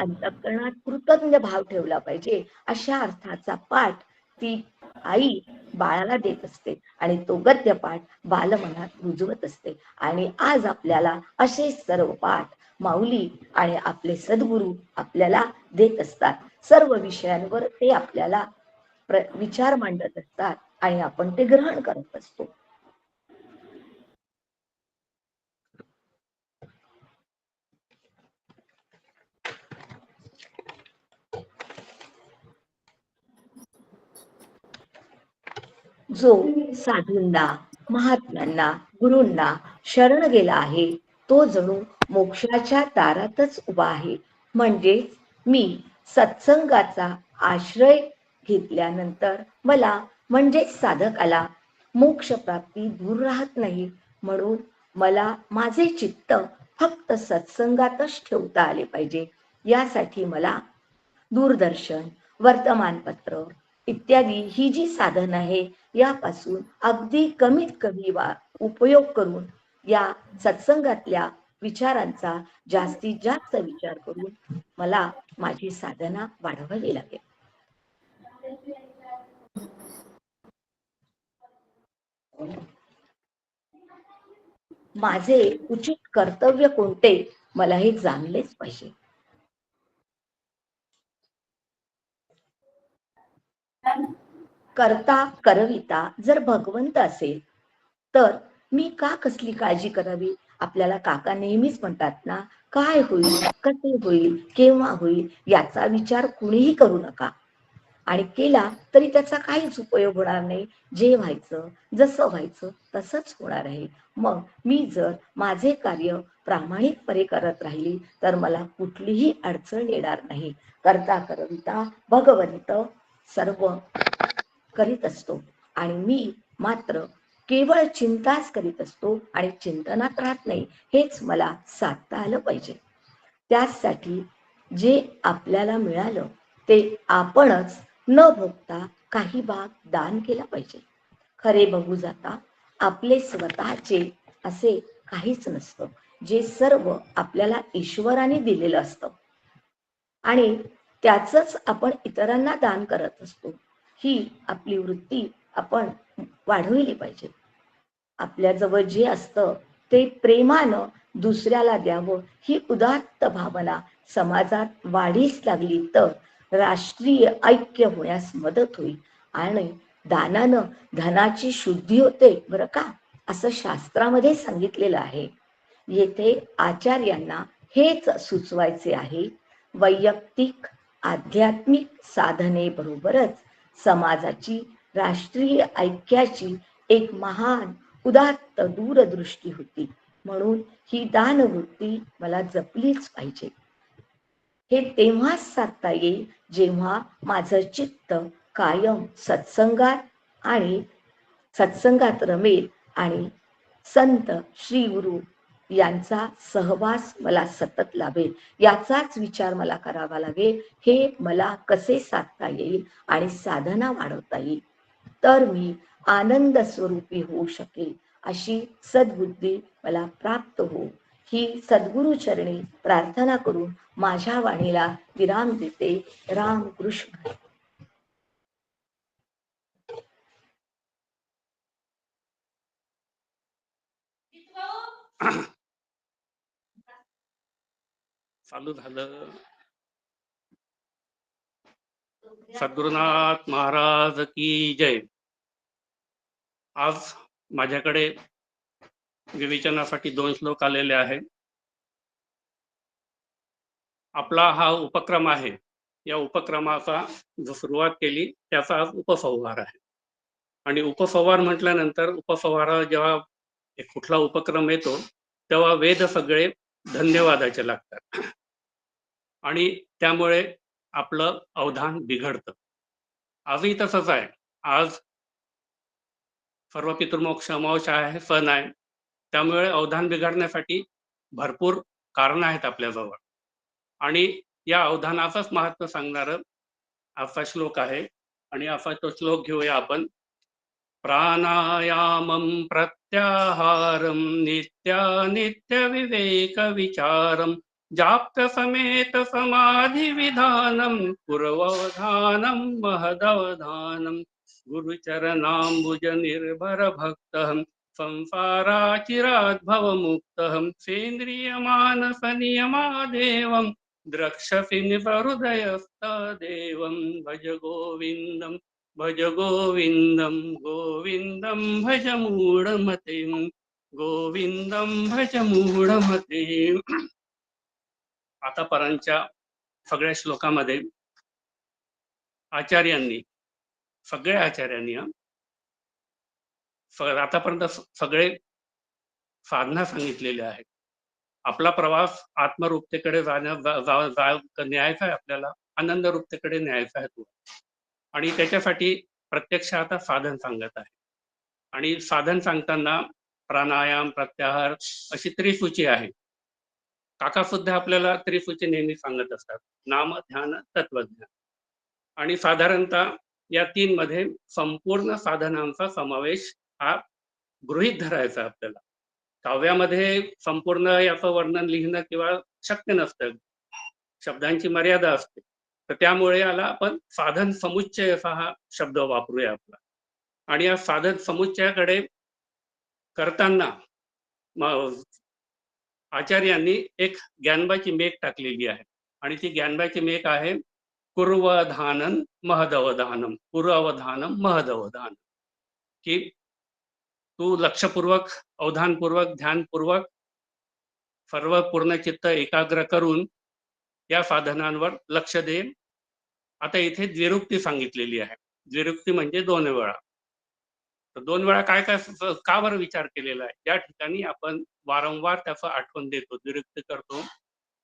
अंतःकरणात कृतज्ञ भाव ठेवला पाहिजे, अशा अर्थाचा पाठ ती आई बाळाला देत असते आणि तो गद्यपाठ बालमनात रुजवत असते. आणि आज आपल्याला असे सर्व पाठ माऊली आणि आपले सद्गुरू आपल्याला देत असतात. सर्व विषयांवर ते आपल्याला विचार मांडत असतात आणि आपण ते ग्रहण करत असतो. जो साधूंना, महात्म्यांना, गुरूंना शरण गेला आहे, तो जणू मोक्षाच्या दारातच उभा आहे. म्हणजे मी सत्संगाचा आश्रय घेतल्यानंतर मला म्हणजे साधकाला मोक्ष प्राप्ती दूर राहत नाही. म्हणून मला माझे चित्त फक्त सत्संगातच ठेवता आले पाहिजे. यासाठी मला दूरदर्शन, वर्तमानपत्र इत्यादी ही जी साधन आहे, यापासून अगदी कमीत कमी उपयोग करून या सत्संगातल्या विचारांचा जास्तीत जास्त विचार करून मला माझी साधना वाढवावी लागेल. माझे उचित कर्तव्य कोणते, मला हे जाणलेच पाहिजे. करता करविता जर भगवंत असेल, तर मी का कसली काळजी करावी. आपल्याला काका नेहमीच म्हणतात ना, काय होईल, कसे होईल, केव्हा होईल याचा विचार कुणीही करू नका. आणि केला तरी त्याचा काहीच उपयोग होणार नाही. जे व्हायचं, जसं व्हायचं तसंच होणार आहे. मग मी जर माझे कार्य प्रामाणिकपणे करत राहिली तर मला कुठलीही अडचण येणार नाही. करता करविता भगवंत सर्व करीत असतो आणि मी मात्र केवळ चिंताच करीत असतो आणि चिंतनात राहत नाही. हेच मला साधता आलं पाहिजे. त्यासाठी जे आपल्याला मिळालं ते आपणच न भोगता काही भाग दान केला पाहिजे. खरे बघू जाता आपले स्वतःचे असे काहीच नसतं, जे सर्व आपल्याला ईश्वराने दिलेलं असतं आणि त्याचंच आपण इतरांना दान करत असतो. ही आपली वृत्ती आपण वाढवली पाहिजे. आपल्याजवळ जे असतं ते प्रेमानं दुसऱ्याला द्यावं, ही उदात्त भावना समाजात वाढीस लागली तर राष्ट्रीय ऐक्य होण्यास मदत होईल आणि दानानं धनाची शुद्धी होते बरं का, असं शास्त्रामध्ये सांगितलेलं आहे. येथे आचार्यांना हेच सुचवायचे आहे. वैयक्तिक आध्यात्मिक साधनेबरोबरच समाजाची, राष्ट्रीय ऐक्याची एक महान उदात्त दूरदृष्टी होती. म्हणून ही दानवृत्ती मला जपलीच पाहिजे. हे तेव्हाच साधता येईल जेव्हा माझं चित्त कायम सत्संगात रमेल आणि संत श्री गुरु यांचा सहवास मला सतत लाभेल. याचाच विचार मला करावा लागेल. हे मला कसे साधता येईल आणि साधना वाढवता येईल, तर मी आनंद स्वरूपी होऊ शकेल, अशी सद्बुद्धी मला प्राप्त हो, ही सद्गुरु चरणी प्रार्थना करून माझ्या वाणीला विराम देते. राम कृष्ण. चालू झालं. सद्गुरुनाथ महाराज की जय. आज माझ्याकडे विवेचनासाठी 2 श्लोक आलेले आहेत. आपला हा उपक्रम आहे, या उपक्रमाचा जो सुरुवात केली त्याचा आज उपसंहार आहे. आणि उपसंहार म्हटल्यानंतर उपसंहार जेव्हा कुठला उपक्रम येतो तेव्हा वेद सगळे धन्यवादाचे लागतात आणि त्यामुळे आपलं अवधान बिघडतं. आजही तसंच आहे. आज सर्व पितृमोक्ष अमावस्या आहे, सण आहे, त्यामुळे अवधान बिघडण्यासाठी भरपूर कारण आहेत आपल्याजवळ. आणि या अवधानाचंच महत्व सांगणारं असा श्लोक आहे. आणि असा तो श्लोक घेऊया आपण. प्राणायामं प्रत्याहारं नित्य विवेक विचारं जाप्य समेत समाधि विधानं पूर्ववधानं महदवधानं गुरुचरणाम्बुज निर्भर भक्तः संसाराचिरात् भवमुक्तः सेन्द्रिय मानस नियमादेवं द्रक्ष्यसि निसहृदयस्तदेवं भज गोविन्दं भज गोविंदम गोविंदम भज मूढमते गोविंदम भज मूढमते. आतापर्यंतच्या सगळ्या श्लोकामध्ये आचार्यांनी सगळ्या आचार्यांनी आतापर्यंत सगळे साधना सांगितलेल्या आहेत. आपला प्रवास आत्मरूपतेकडे न्यायचा आहे, आपल्याला आनंद रूपतेकडे न्यायचा आहे तो. आणि त्याच्यासाठी प्रत्यक्ष आता साधन सांगत आहे. आणि साधन सांगताना प्राणायाम प्रत्याहार अशी त्रिसूची आहे. काका सुद्धा आपल्याला त्रिसूची नेहमी सांगत असतात, नाम ध्यान तत्वज्ञान. आणि साधारणतः या 3 मध्ये संपूर्ण साधनांचा समावेश हा गृहीत धरायचा आपल्याला. काव्यामध्ये संपूर्ण याचं वर्णन लिहिणं किंवा शक्य नसतं, शब्दांची मर्यादा असते. तर त्यामुळे याला आपण साधन समुच्चय असा हा शब्द वापरूया आपला. आणि या साधन समुच्चयाकडे करताना आचार्यांनी एक ज्ञानबाची मेघ टाकलेली आहे. आणि ती ज्ञानबाची मेघ आहे पूर्वधानन महदवधानम, पूर्ववधानम महदवधानम. की तू लक्षपूर्वक अवधानपूर्वक ध्यानपूर्वक सर्व पूर्ण चित्त एकाग्र करून या साधनांवर लक्ष दे. आता इथे द्विरुक्ती सांगितलेली आहे. द्विरुक्ती म्हणजे 2 वेळा. तर 2 वेळा काय काय का बरं विचार केलेला आहे? ज्या ठिकाणी आपण वारंवार त्याचं आठवण देतो, द्विरुक्ती करतो,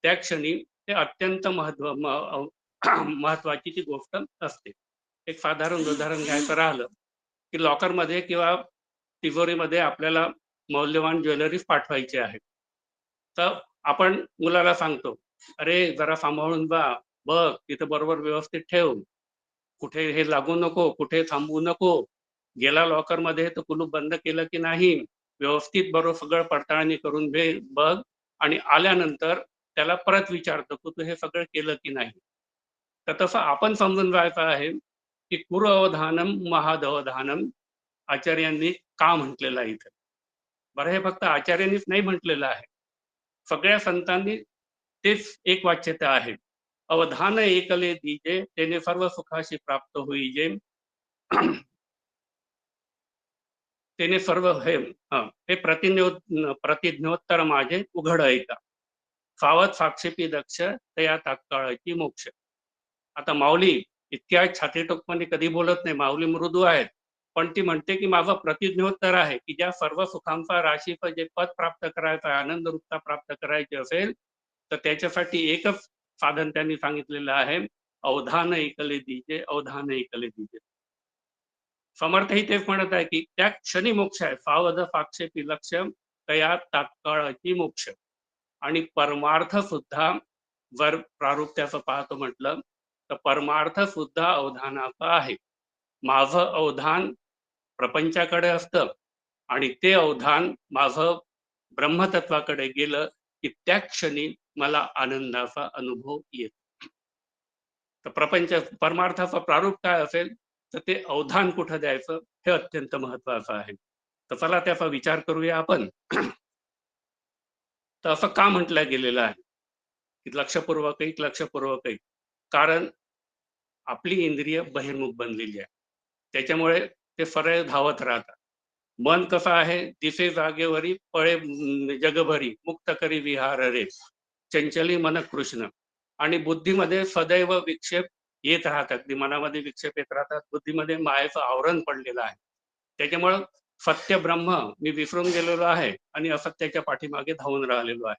त्या क्षणी ते अत्यंत महत्वाची ती गोष्ट असते. एक साधारण उदाहरण घ्यायचं राहिलं की लॉकरमध्ये किंवा तिजोरीमध्ये आपल्याला मौल्यवान ज्वेलरीज पाठवायची आहे. तर आपण मुलाला सांगतो, अरे जरा सांभाळून बघ तिथं बरोबर व्यवस्थित ठेव, कुठे हे लागू नको, कुठे थांबवू नको, गेला लॉकर मध्ये तर कुलूप बंद केलं की नाही, व्यवस्थित बरोबर सगळं पडताळणी करून बघ. आणि आल्यानंतर त्याला परत विचारतो की तू हे सगळं केलं की नाही. तर तसं आपण समजून जायचं आहे की पूर्ववधानम महादवधानम आचार्यांनी का म्हटलेलं आहे इथे. बरं, हे फक्त आचार्यांनीच नाही म्हटलेलं आहे, सगळ्या संतांनी तेच एक वाच्यता आहे. अवधान एकले दीजे त्याने सर्व सुखाशी प्राप्त होईजे त्याने सर्व हे प्रतिज्ञोत्तर माझे उघड ऐका सावध साक्षेपी दक्ष तया तात्काळाची मोक्ष. आता माऊली इतक्या छाती टोकपणे कधी बोलत नाही, माऊली मृदू आहेत, पण ती म्हणते की माझं प्रतिज्ञोत्तर आहे की ज्या सर्व सुखांचा राशीचं जे पद प्राप्त करायचं आहे, आनंद रूपता प्राप्त करायची असेल, तर त्याच्यासाठी एकच साधन त्यांनी सांगितलेलं आहे, अवधान ऐकले दीजे, अवधान ऐकले दीजे. समर्थही तेच म्हणत आहे की त्या क्षणी मोक्ष आहे, सावध साक्षेपी लक्ष तया तात्काळाची मोक्ष. आणि परमार्थ सुद्धा जर प्रारूप्याचं पाहतो म्हटलं तर परमार्थ सुद्धा अवधानाचा आहे. माझं अवधान प्रपंचाकडे असतं आणि ते अवधान माझं ब्रह्मतत्वाकडे गेलं की त्या क्षणी मला आनंदाचा अनुभव येतो. तर प्रपंच परमार्थाचा प्रारूप काय असेल तर ते अवधान कुठं द्यायचं हे अत्यंत महत्वाचं आहे. तर चला त्याचा विचार करूया आपण. तर असं का म्हटलं गेलेलं आहे की लक्षपूर्वक ऐक. कारण आपली इंद्रिय बहिर्मुख बनलेली आहे, त्याच्यामुळे ते सरळ धावत राहतात. मन कसं आहे, दिसे जागेवरी पळे जगभरी मुक्त करी विहार रे चंचली मन कृष्ण. आणि बुद्धीमध्ये सदैव विक्षेप येत राहतात, अगदी मनामध्ये विक्षेप येत राहतात, बुद्धीमध्ये मायेचं आवरण पडलेलं आहे. त्याच्यामुळं सत्य ब्रह्म मी विसरून गेलेलो आहे आणि असत्याच्या पाठीमागे धावून राहिलेलो आहे.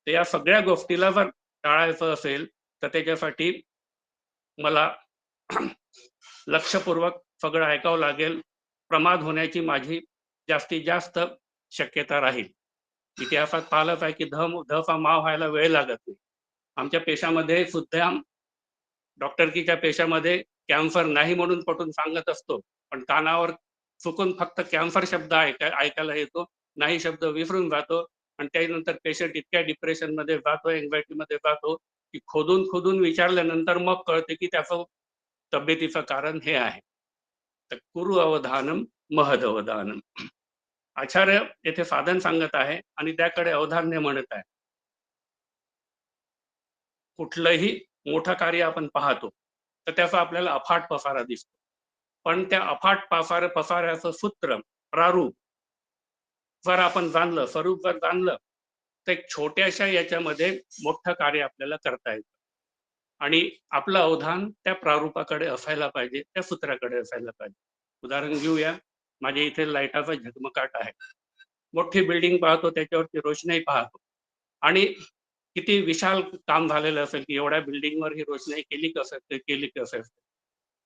तर या सगळ्या गोष्टीला जर टाळायचं असेल तर त्याच्यासाठी मला लक्षपूर्वक सगळं ऐकावं लागेल. प्रमाद होण्याची माझी जास्तीत जास्त शक्यता राहील. इतिहासात पाहिलंच आहे की धचा माव व्हायला वेळ लागत नाही. आमच्या पेशामध्ये सुद्धा, डॉक्टरकीच्या पेशामध्ये कॅन्सर नाही म्हणून पटून सांगत असतो, पण कानावर चुकून फक्त कॅन्सर शब्द ऐकायला येतो, नाही शब्द विसरून जातो आणि त्यानंतर पेशंट इतक्या डिप्रेशन मध्ये जातो, एन्झायटी मध्ये जातो की खोदून विचारल्यानंतर मग कळते की त्याचं तब्येतीचं कारण हे आहे. तर कुरु अवधानम महद अवधानम. आचार्य येथे साधन सांगत आहे आणि त्याकडे अवधान्य म्हणत आहे. कुठलंही मोठं कार्य आपण पाहतो तर त्याचा आपल्याला अफाट पसारा दिसतो, पण त्या अफाट पसाऱ्याचं सूत्र, प्रारूप जर आपण जाणलं, स्वरूप जर जाणलं, तर एक छोट्याशा याच्यामध्ये मोठं कार्य आपल्याला करता येतं. आणि आपलं अवधान त्या प्रारूपाकडे असायला पाहिजे, त्या सूत्राकडे असायला पाहिजे. उदाहरण घेऊया, माझ्या इथे लाईटाचा झगमगाट आहे, मोठी बिल्डिंग पाहतो, त्याच्यावरती रोषणाई पाहतो आणि किती विशाल काम झालेलं असेल की एवढ्या बिल्डिंगवर ही रोषणाई केली कसं,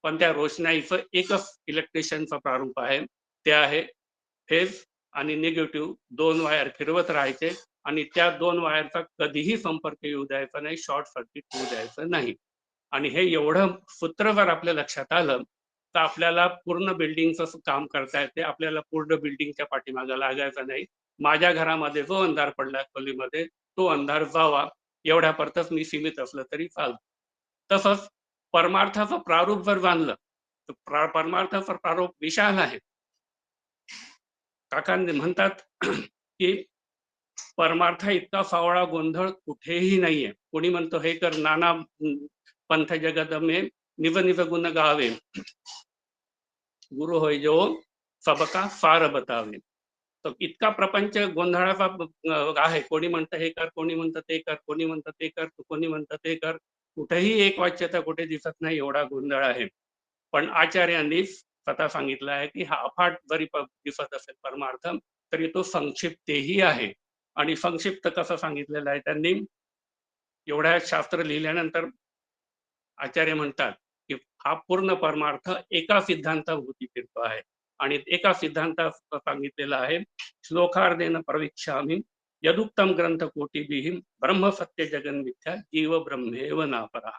पण त्या रोषणाईचं एकच इलेक्ट्रिशियनचं प्रारूप आहे, ते आहे फेज आणि निगेटिव्ह दोन वायर फिरवत राहायचे आणि त्या दोन वायरचा कधीही संपर्क येऊ द्यायचा नाही, शॉर्ट सर्किट होऊ द्यायचं नाही. आणि हे एवढं सूत्र जर आपल्या लक्षात आलं तर आपल्याला पूर्ण बिल्डिंगचं काम करता येते, आपल्याला पूर्ण बिल्डिंगच्या पाठीमागे लागायचं नाही. माझ्या घरामध्ये जो अंधार पडला खोलीमध्ये तो अंधार जावा एवढ्यापर्यंतच मी सीमित असलं तरी चालतं. तसंच परमार्थाचं प्रारूप जर जाणलं तर परमार्थाचं प्रारूप विशाल आहे. काकांनी म्हणतात की परमार्थ इतका फावळा गोंधळ कुठेही नाहीये. कोणी म्हणतो हे कर नाना पंथ जगदमे निज निज गुण गावे, गुरु होय जो सबका सार बतावे. तर इतका प्रपंच गोंधळाचा आहे. कोणी म्हणतं हे कर, कोणी म्हणतं ते कर, कोणी म्हणतं ते कर, कोणी म्हणतं ते कर. कुठेही एक वाच्यता कुठे दिसत नाही, एवढा गोंधळ आहे. पण आचार्यांनी स्वतः सांगितलं आहे की हा अफाट जरी दिसत असेल परमार्थ तरी तो संक्षिप्तही आहे. आणि संक्षिप्त कसं सांगितलेलं आहे त्यांनी, एवढ्या शास्त्र लिहिल्यानंतर आचार्य म्हणतात की हा पूर्ण परमार्थ एका सिद्धांताभोवती फिरतो आहे आणि एका सिद्धांतात सांगितलेलं आहे, श्लोकार्धेन प्रविक्षामि यदुक्तम ग्रंथ कोटिभिः ब्रह्म सत्य जगन मिथ्या जीव ब्रह्मेव नापरा.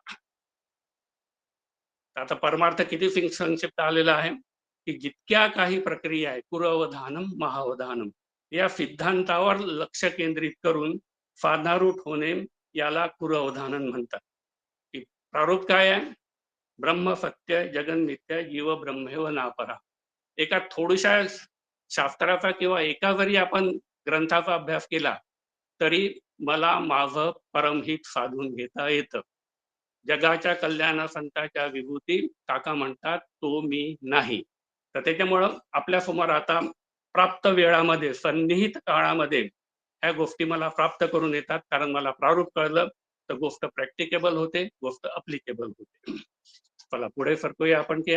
आता परमार्थ किती संक्षिप्त आलेला आहे की जितक्या काही प्रक्रिया आहे, कुरअवधानम महावधानम, या सिद्धांतावर लक्ष केंद्रित करून साधनारूढ होणे याला कुरअवधानन म्हणतात. की प्रारूप काय आहे, ब्रह्म सत्य जगन मिथ्या जीव ब्रह्मेव नापरा. एका थोड्याशा शास्त्राचा किंवा एका जरी आपण ग्रंथाचा अभ्यास केला तरी मला माझं परमहित साधून घेता येतं. जगाच्या कल्याणा संतांच्या विभूती काका म्हणतात तो मी नाही. तर त्याच्यामुळं आपल्या समोर आता प्राप्त वेळामध्ये, सन्निहित काळामध्ये ह्या गोष्टी मला प्राप्त करून येतात, कारण मला प्रारूप कळलं तर गोष्ट प्रॅक्टिकेबल होते, गोष्ट अप्लिकेबल होते. चला पुढे सरकूया आपण की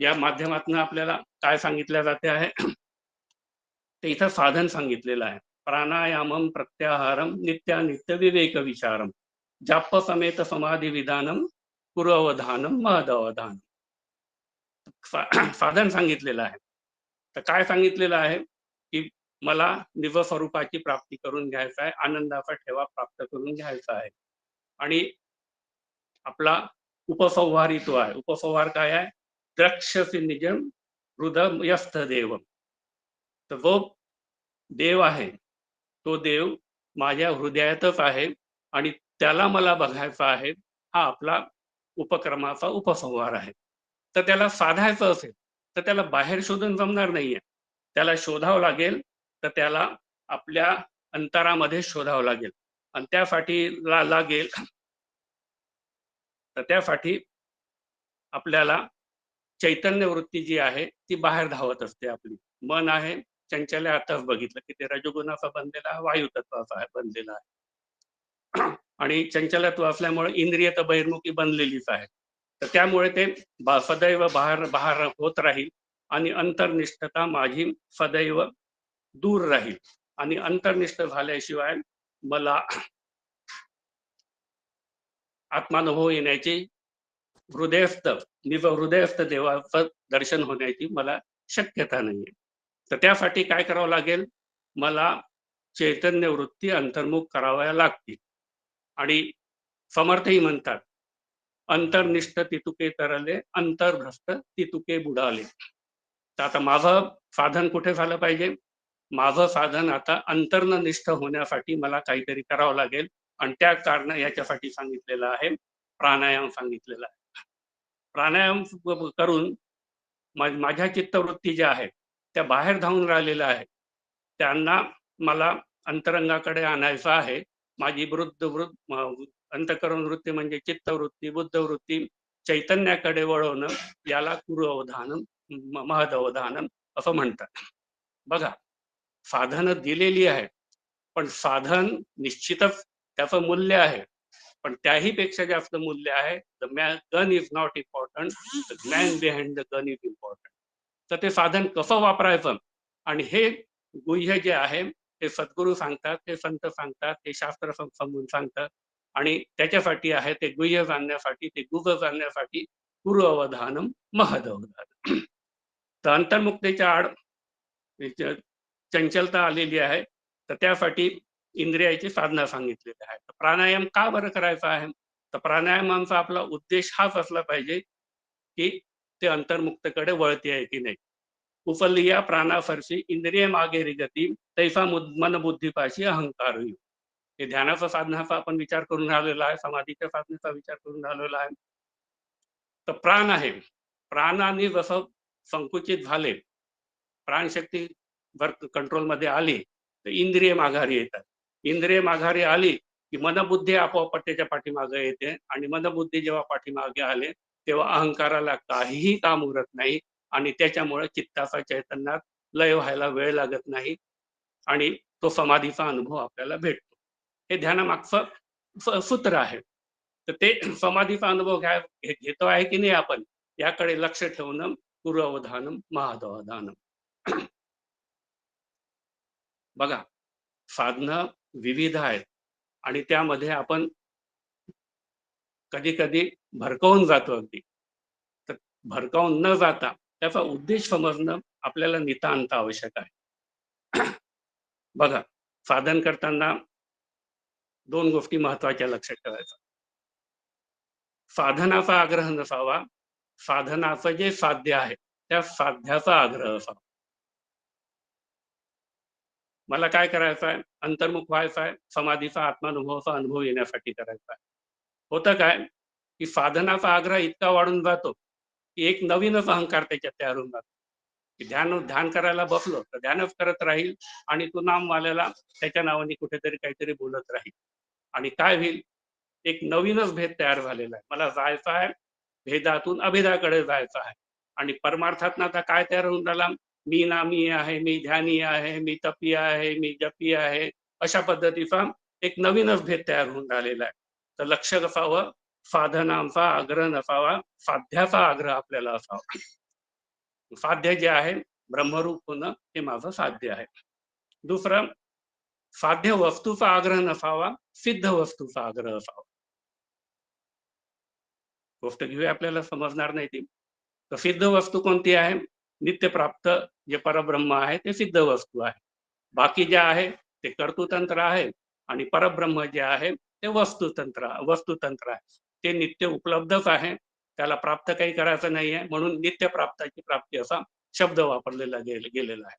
या माध्यमातून आपल्याला काय सांगितलं जाते आहे. ते इथं साधन सांगितलेलं आहे. प्राणायामम प्रत्याहारम नित्यानित्य विवेक विचारम जाप समेत समाधी विधानम कुरअवधानम महदवधानम. साधन सांगितलेलं आहे. तर काय सांगितलेलं आहे की मला निज स्वरूपाची प्राप्ती करून घ्यायचं आहे, आनंदाचा ठेवा प्राप्त करून घ्यायचा आहे. आणि आपला उपसंहारित्व आहे. उपसंहार काय आहे, द्रक्षसी निजम हृदयस्थ देव. तर जो देव आहे तो देव माझ्या हृदयातच आहे आणि त्याला मला बघायचा आहे. हा आपला उपक्रमाचा उपसंहार आहे. तर त्याला साधायचं असेल तर त्याला बाहेर शोधून जमणार नाहीये, त्याला शोधावं लागेल. तर त्याला आपल्या अंतरामध्ये शोधावं लागेल आणि त्यासाठी लागेल तर त्यासाठी आपल्याला चैतन्य वृत्ती जी आहे ती बाहेर धावत असते. आपली मन आहे चंचल, आताच बघितलं की ते रजोगुणाचा बनलेला, वायू तत्वाचा बनलेला आहे आणि चंचलत्व असल्यामुळे इंद्रिय तर बहिर्मुखी बनलेलीच आहे. तर त्यामुळे ते सदैव बाहेर होत राहील आणि अंतर्निष्ठता माझी सदैव दूर राहील. आणि अंतर्निष्ठ झाल्याशिवाय मला आत्मानुभव येण्याची, हृदयस्थ निज हृदयस्थ देवाचं दर्शन होण्याची मला शक्यता नाहीये. तर त्यासाठी काय करावं लागेल, मला चैतन्य वृत्ती अंतर्मुख कराव्या लागतील. आणि समर्थही म्हणतात, अंतर्निष्ठ तितुके तरले, अंतर्भ्रष्ट तितुके बुडाले. तर आता माझं साधन कुठे झालं पाहिजे? माझं साधन आता अंतर्निष्ठ होण्यासाठी मला काहीतरी करावं लागेल, आणि त्या कारण याच्यासाठी सांगितलेलं आहे, प्राणायाम सांगितलेला आहे. प्राणायाम करून माझ्या चित्तवृत्ती ज्या आहेत त्या बाहेर धावून राहिलेल्या आहेत, त्यांना मला अंतरंगाकडे आणायचं आहे. माझी अंतःकरण वृत्ती म्हणजे चित्तवृत्ती, बुद्धवृत्ती चैतन्याकडे वळवणं, याला कुरअवधानम, महदवधानम असं म्हणतात. बघा, साधनं दिलेली आहेत, पण साधन निश्चितच त्याचं मूल्य आहे, पण त्याही पेक्षा जास्त मूल्य आहे. The gun is not important, the man behind the gun is important. तर ते साधन कसं वापरायचं, आणि हे गुह्य जे आहे ते सद्गुरू सांगतात, ते संत सांगतात, ते शास्त्र समजून सांगतात, आणि त्याच्यासाठी आहे ते गुह्य जाणण्यासाठी, ते गुह जाणण्यासाठी कुरु अवधानम, महद अवधानम. तर अंतर्मुक्तीच्या आड चंचलता आलेली आहे, तर त्यासाठी इंद्रियाची साधना सांगितलेली आहे. तर प्राणायाम का बरं करायचा आहे? तर प्राणायामांचा आपला उद्देश हाच असला पाहिजे की ते अंतर्मुक्तकडे वळते आहे की नाही. उपलिया प्राणाफरशी इंद्रिय मागेरी गती, तैसा मन बुद्धीपाशी अहंकार होईल. हे ध्यानाचा साधनाचा आपण विचार करून राहिलेला आहे, समाधीच्या साधनेचा विचार करून राहिलेला आहे. तर प्राण आहे, प्राणाने जसं संकुचित झाले, प्राणशक्ती जर कंट्रोलमध्ये आली तर इंद्रिय माघारी येतात. इंद्रिय माघारी आली की मनबुद्धी आपोआप त्याच्या पाठीमागे येते, आणि मनबुद्धी जेव्हा पाठीमागे आले तेव्हा अहंकाराला काहीही काम उरत नाही, आणि त्याच्यामुळे चित्ताचा चैतन्यात लय व्हायला वेळ लागत नाही, आणि तो समाधीचा अनुभव आपल्याला भेटतो. हे ध्यानामागचं सूत्र आहे. तर ते समाधीचा अनुभव घेतो आहे की नाही आपण, याकडे लक्ष ठेवणं पूर्ववधानम, महादवधानम. बघा, साधनं विविध आहेत, आणि त्यामध्ये आपण कधी कधी भरकवून जातो अगदी. तर भरकावून न जाता त्याचा उद्देश समजणं आपल्याला नितांत आवश्यक आहे. बघा, साधन करताना दोन गोष्टी महत्वाच्या लक्षात ठेवायच्या. साधनाचा आग्रह नसावा, साधनाचं जे साध्य आहे त्या साध्याचा आग्रह असावा. मला काय करायचं आहे? अंतर्मुख व्हायचं आहे, समाधीचा आत्मानुभवाचा अनुभव येण्यासाठी करायचा आहे. होतं काय की साधनाचा आग्रह इतका वाढून जातो की एक नवीनच अहंकार त्याच्यात तयार होऊन जातो. की ध्यान करायला बसलो तर ध्यानच करत राहील, आणि तो नामवाल्याला त्याच्या नावाने कुठेतरी काहीतरी बोलत राहील, आणि काय होईल, एक नवीनच भेद तयार झालेला आहे. मला जायचं आहे, भेदातून अभेदाकडे जायचं आहे, आणि परमार्थात आता काय तयार होऊन राहिला, मी नामी आहे, मी ध्यानी आहे, मी तपी आहे, मी जपी आहे, अशा पद्धतीचा एक नवीनच भेद तयार होऊन राहिलेला आहे. तर लक्ष कसावं, साधनांचा आग्रह नसावा, साध्याचा आग्रह आपल्याला असावा. साध्य जे आहे ब्रह्मरूप होणं, हे माझं साध्य आहे. दुसरं, साध्य वस्तूचा आग्रह नसावा, सिद्ध वस्तूचा आग्रह असावा. गोष्ट घेऊया, आपल्याला समजणार नाही ती. तर सिद्ध वस्तू कोणती आहे? नित्यप्राप्त जे परब्रह्म आहे ते सिद्ध वस्तू आहे. बाकी जे आहे ते कर्तृतंत्र आहे, आणि परब्रह्म जे आहे ते वस्तुतंत्र आहे. ते नित्य उपलब्धच आहे, त्याला प्राप्त काही करायचं नाही आहे, म्हणून नित्य प्राप्ताची प्राप्ती असा शब्द वापरलेला गेलेला आहे.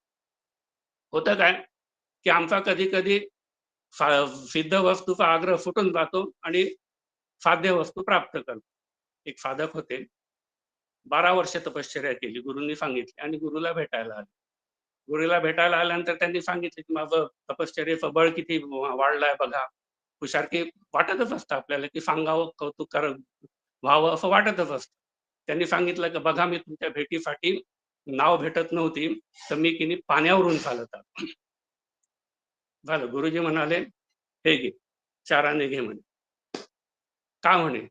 होतं काय की आमचा कधी कधी सिद्ध वस्तूचा आग्रह सुटून जातो आणि साध्य वस्तू प्राप्त करतो. एक साधक होते, 12 वर्ष तपश्चर्या केली, गुरूंनी सांगितले, आणि गुरुला भेटायला आले. गुरुला भेटायला आल्यानंतर त्यांनी सांगितले की माझं तपश्चर्याचं बळ किती वाढलंय बघा. हुशारकी वाटतच असतं आपल्याला, की सांगावं, कौतुक व्हावं असं वाटतच असतं. त्यांनी सांगितलं की बघा, मी तुमच्या भेटीसाठी नाव भेटत नव्हती, तर मी की नाही पाण्यावरून चालत आलो. झालं. गुरुजी म्हणाले, हे घे, चाराने घे म्हणे. का म्हणे?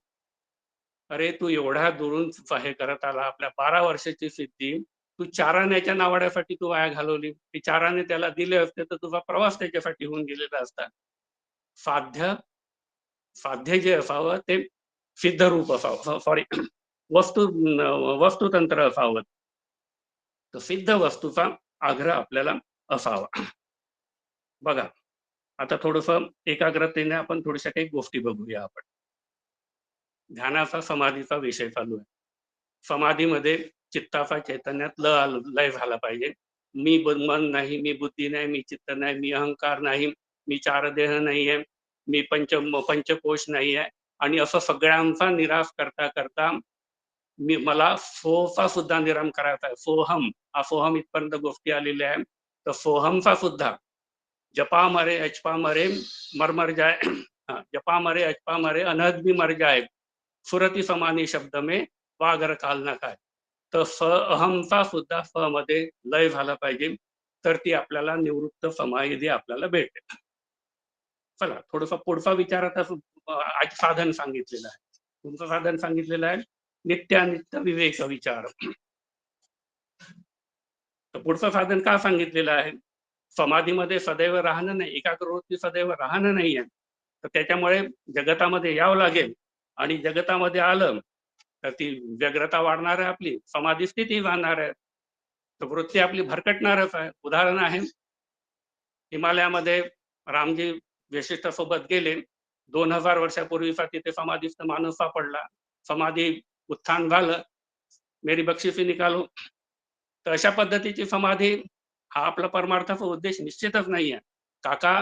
अरे, तू एवढ्या दुरून हे करत आला, आपल्या 12 वर्षाची सिद्धी तू चाराण्याच्या नावाड्यासाठी तू वाया घालवली. ती चाराने त्याला दिले असते तर तुझा प्रवास त्याच्यासाठी होऊन गेलेला असता. साध्य साध्य जे असावं ते सिद्ध रूप असावं, सॉरी, वस्तुतंत्र असावं. तर सिद्ध वस्तूचा आग्रह आपल्याला असावा. बघा, आता थोडस एकाग्रतेने आपण थोड्याशा काही गोष्टी बघूया आपण. ध्यानाचा समाधीचा विषय चालू आहे. समाधीमध्ये चित्ताचा चैतन्यात लय झाला पाहिजे. मी मन नाही, मी बुद्धी नाही, मी चित्त नाही, मी अहंकार नाही, मी चार देह नाहीये, मी पंचकोश नाहीये, आणि असं सगळ्यांचा निराश करता करता मला सोचा सुद्धा निराम करायचा आहे. सोहम, असोहम इथपर्यंत गोष्टी आलेल्या आहेत. तर सोहमचा सुद्धा जपा मरे अचपा मरे मरमर जाय जपा मरे अचपा मरे अनहद भी मर जाए, सुरती समानी शब्द में वागर काल न काय. तर स अहमचा सुद्धा स मध्ये लय झाला पाहिजे, तर ती आपल्याला निवृत्त समाधी आपल्याला भेटेल. चला थोडस पुढचा विचाराचा आज साधन सांगितलेलं आहे. तुमचं साधन सांगितलेलं आहे नित्यानित्य विवेक विचार. तर पुढचं साधन का सांगितलेलं आहे? समाधीमध्ये सदैव राहणं नाही, एकाग्रवृत्ती सदैव राहणं नाहीये. तर त्याच्यामुळे जगतामध्ये यावं लागेल, आणि जगतामध्ये आलं तर ती व्यग्रता वाढणार आहे, आपली समाधी स्थिती वाढणार आहे, तर वृत्ती आपली भरकटणारच आहे. उदाहरण आहे, हिमालयामध्ये रामजी वशिष्ठ सोबत गेले, 2000 वर्षापूर्वीचा तिथे समाधीस्थ माणूस सापडला, समाधी उत्थान झालं, मेरी बक्षिसी निकालो. तर अशा पद्धतीची समाधी हा आपला परमार्थाचा उद्देश निश्चितच नाहीये. काका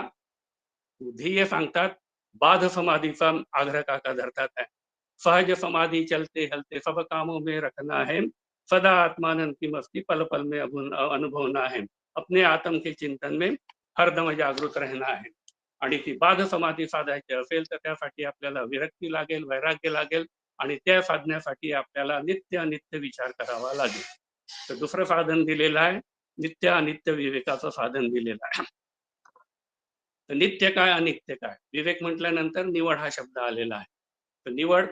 बुद्धी सांगतात, बाध समाधीचा आग्रह काका धरतात आहे. सहज समाधि चलते हलते सब कामों में रखना है, सदा आत्मानंद की मस्ती पल पल में अनुभवना है, अपने आत्म के चिंतन में हरदम जागृत रहना है. आणि ती बाध समाधी साधायची असेल तर त्यासाठी आपल्याला विरक्ती लागेल, वैराग्य लागेल, आणि त्या साधण्यासाठी आपल्याला नित्य अनित्य विचार करावा लागेल. तर दुसरं साधन दिलेलं आहे, नित्य अनित्य विवेकाचं साधन दिलेलं आहे. तर नित्य काय अनित्य काय, विवेक म्हटल्यानंतर निवड हा शब्द आलेला आहे. तर निवड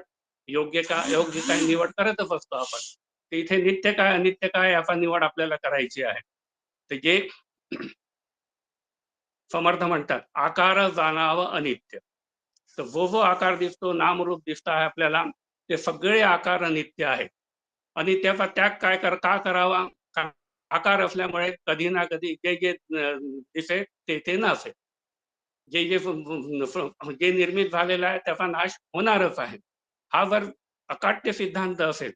योग्य काय निवड करतच असतो आपण. तर इथे नित्य काय अनित्य काय याचा निवड आपल्याला करायची आहे. तर जे समर्थ म्हणतात आकार जाणावं अनित्य, तर जो आकार दिसतो, नामरूप दिसत आहे आपल्याला, ते सगळे आकार अनित्य आहेत. आणि त्याचा त्याग का करावा? आकार असल्यामुळे कधी ना कधी जे जे दिसे ते नसे, जे निर्मित झालेलं आहे त्याचा नाश होणारच आहे. हा जर अकाट्य सिद्धांत असेल,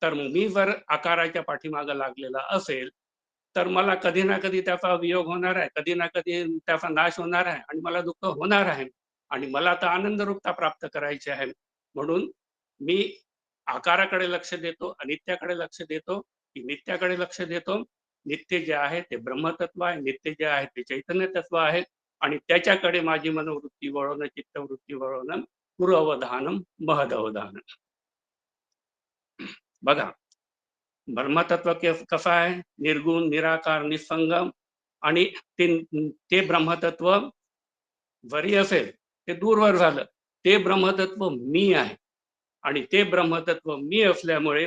तर मी जर आकाराच्या पाठीमागे लागलेला असेल, तर मला कधी ना कधी त्याचा वियोग होणार आहे, कधी ना कधी त्याचा नाश होणार आहे, आणि मला दुःख होणार आहे, आणि मला तर आनंद रूपता प्राप्त करायची आहे. म्हणून मी आकाराकडे लक्ष देतो, अनित्याकडे लक्ष देतो की नित्याकडे लक्ष देतो. नित्य जे आहे ते ब्रह्मतत्व आहे, नित्य जे आहे ते चैतन्य तत्व आहे, आणि त्याच्याकडे माझी मनोवृत्ती वळवणं, चित्तवृत्ती वळवणं, पुरअवधानम महदवधानम. बघा, ब्रह्मतत्व कसं आहे? निर्गुण, निराकार, निसंगम, आणि ते ब्रह्मतत्व जरी असेल ते दूरवर झालं, ते ब्रह्मतत्व मी आहे, आणि ते ब्रह्मतत्व मी असल्यामुळे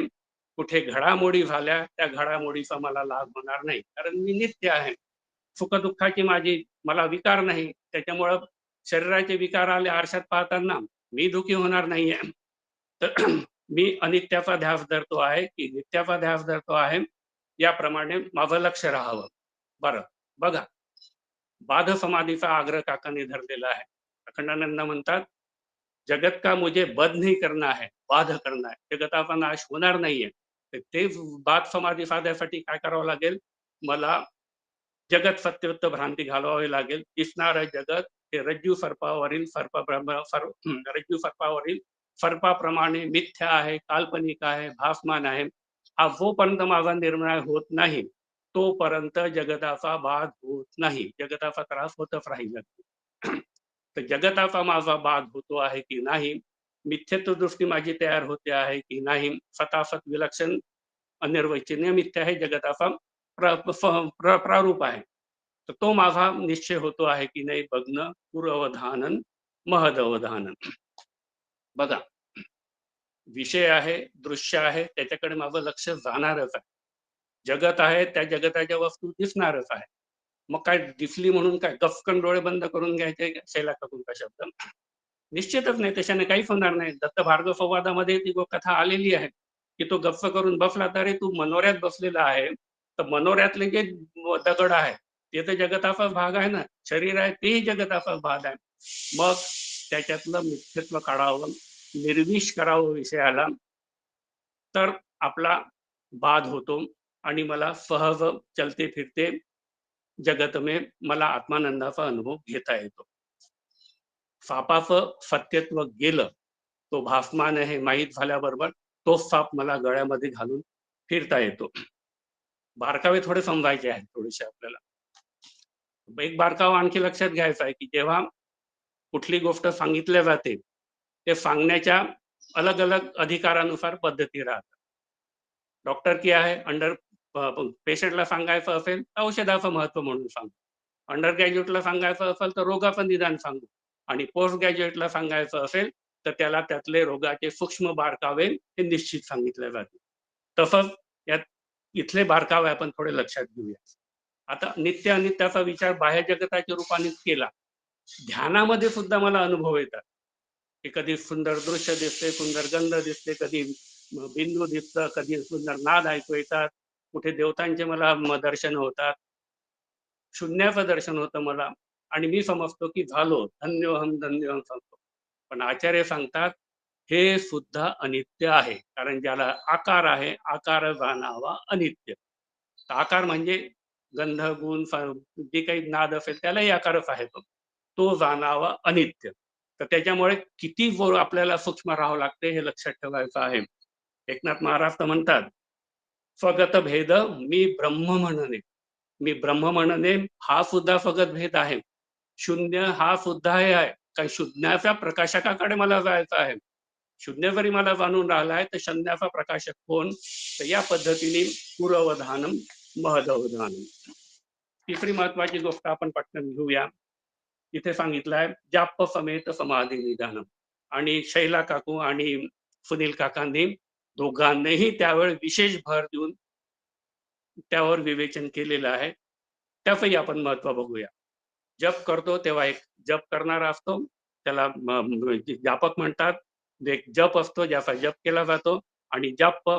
कुठे घडामोडी झाल्या त्या घडामोडीचा मला लाभ होणार नाही, कारण मी नित्य आहे. सुखदुःखाची मला विकार नाही, त्याच्यामुळं शरीराचे विकार आले आरशात पाहताना मी दुःखी होणार नाहीये. तर मी अनित्याचा ध्यास धरतो आहे की नित्याचा ध्यास धरतो आहे, याप्रमाणे माझं लक्ष राहावं. बरं, बघा, बाध समाधीचा आग्रह काकांनी धरलेला आहे. अखंडानंद म्हणतात, जगत का मुझे बध नहीं करना है, बाध करना है. जगताचा नाश होणार नाहीये, तर ते बाध समाधी साध्यासाठी काय करावं लागेल? मला जगत सत्यवत भ्रांती घालवावी लागेल. दिसणारं जगत हे रज्जू सर्पावरील रज्जू सर्पावरील सर्पाप्रमाणे मिथ्या आहे, काल्पनिक आहे, भासमान आहे. हा जोपर्यंत माझा निर्णय होत नाही, तोपर्यंत जगताचा बाध होत नाही, जगताचा त्रास होतच राहील. तर जगताचा माझा बाध होतो आहे की नाही, मिथ्यत्व दृष्टी माझी तयार होते आहे की नाही, सतासत विलक्षण अनिर्वचनीय मिथ्या हे जगताचा प्रारूप आहे, तर तो माझा निश्चय होतो आहे की नाही बघणं, पुरअवधानन महदवधानन. बघा, विषय आहे, दृश्य आहे, त्याच्याकडे माझं लक्ष जाणारच आहे. जगत आहे, त्या जगताच्या वस्तू दिसणारच आहे. मग काय दिसली म्हणून काय गपकन डोळे बंद करून घ्यायचे शैला का शब्द? निश्चितच नाही, त्याच्याने काहीच होणार नाही. दत्त भार्गव संवादामध्ये ती कथा आलेली आहे की तो गप्प करून बसला, तरी तू मनोऱ्यात बसलेला आहे, तर मनोऱ्यातले जे दगड आहे ते तर जगताचाच भाग आहे ना, शरीर आहे तेही जगताचाच भाग आहे. मग त्याच्यातलं मिथ्यत्व काढावं, निर्विष करावं विषयाला, तर आपला बाध होतो आणि मला सहज चलते फिरते जगत में मला आत्मानंदाचा अनुभव घेता येतो. सापाचं सत्यत्व गेलं, तो भासमान हे माहीत झाल्याबरोबर तोच साप मला गळ्यामध्ये घालून फिरता येतो. बारकावे थोडे समजायचे आहेत थोडेसे आपल्याला. एक बारकावा आणखी लक्षात घ्यायचा आहे की जेव्हा कुठली गोष्ट सांगितल्या जाते, ते सांगण्याच्या अलग अलग अधिकारानुसार पद्धती राहतात. डॉक्टर की आहे अंडर पेशंटला सांगायचं असेल तर औषधाचं महत्व म्हणून सांगू, अंडर ग्रॅज्युएटला सांगायचं असेल तर रोगाचं निदान सांगू, आणि पोस्ट ग्रॅज्युएटला सांगायचं असेल तर त्याला त्यातले रोगाचे सूक्ष्म बारकावे हे निश्चित सांगितले जाते. तसंच यात इथले बारकावे आपण थोडे लक्षात घेऊया. आता नित्य अनित्याचा विचार बाह्य जगताच्या रूपाने केला, ध्यानामध्ये सुद्धा मला अनुभव येतात की कधी सुंदर दृश्य दिसते, सुंदर गंध दिसते, कधी बिंदू दिसतं, कधी सुंदर नाद ऐकू येतात, कुठे देवतांचे मला दर्शन होतात, शून्याचं दर्शन होतं मला, आणि मी समजतो की झालो धन्योहम धन्योहम सांगतो. पण आचार्य सांगतात हे सुद्धा अनित्य आहे, कारण ज्याला आकार आहे, आकार जाणावा अनित्य. आकार म्हणजे गंध गुण जे काही नाद असेल त्यालाही आकारच आहे, तो जाणावा अनित्य. तर त्याच्यामुळे किती गोड आपल्याला सूक्ष्म राहावं लागते हे लक्षात ठेवायचं आहे. एकनाथ महाराज तर म्हणतात, स्वगत भेद मी ब्रह्म म्हणणे. मी ब्रह्म म्हणणे हा सुद्धा स्वगत भेद आहे. शून्य हा सुद्धा हे आहे, कारण शून्याच्या प्रकाशकाकडे मला जायचं आहे. शून्य जरी मला जाणून राहिलाय तर शून्याचा प्रकाशक कोण, तर या पद्धतीने पूर्वधानम महदवधानम. तिसरी महत्वाची गोष्ट आपण पटकन घेऊया. इथे सांगितलंय जाप समेत समाधी निधानम, आणि शैला काकू आणि सुनील काकांनी दोघांनीही त्यावेळी विशेष भर देऊन त्यावर विवेचन केलेलं आहे. त्याचंही आपण महत्व बघूया. जप करतो तेव्हा एक जप करणारा असतो, त्याला जापक म्हणतात. एक जप असतो ज्याचा जप केला जातो, आणि जप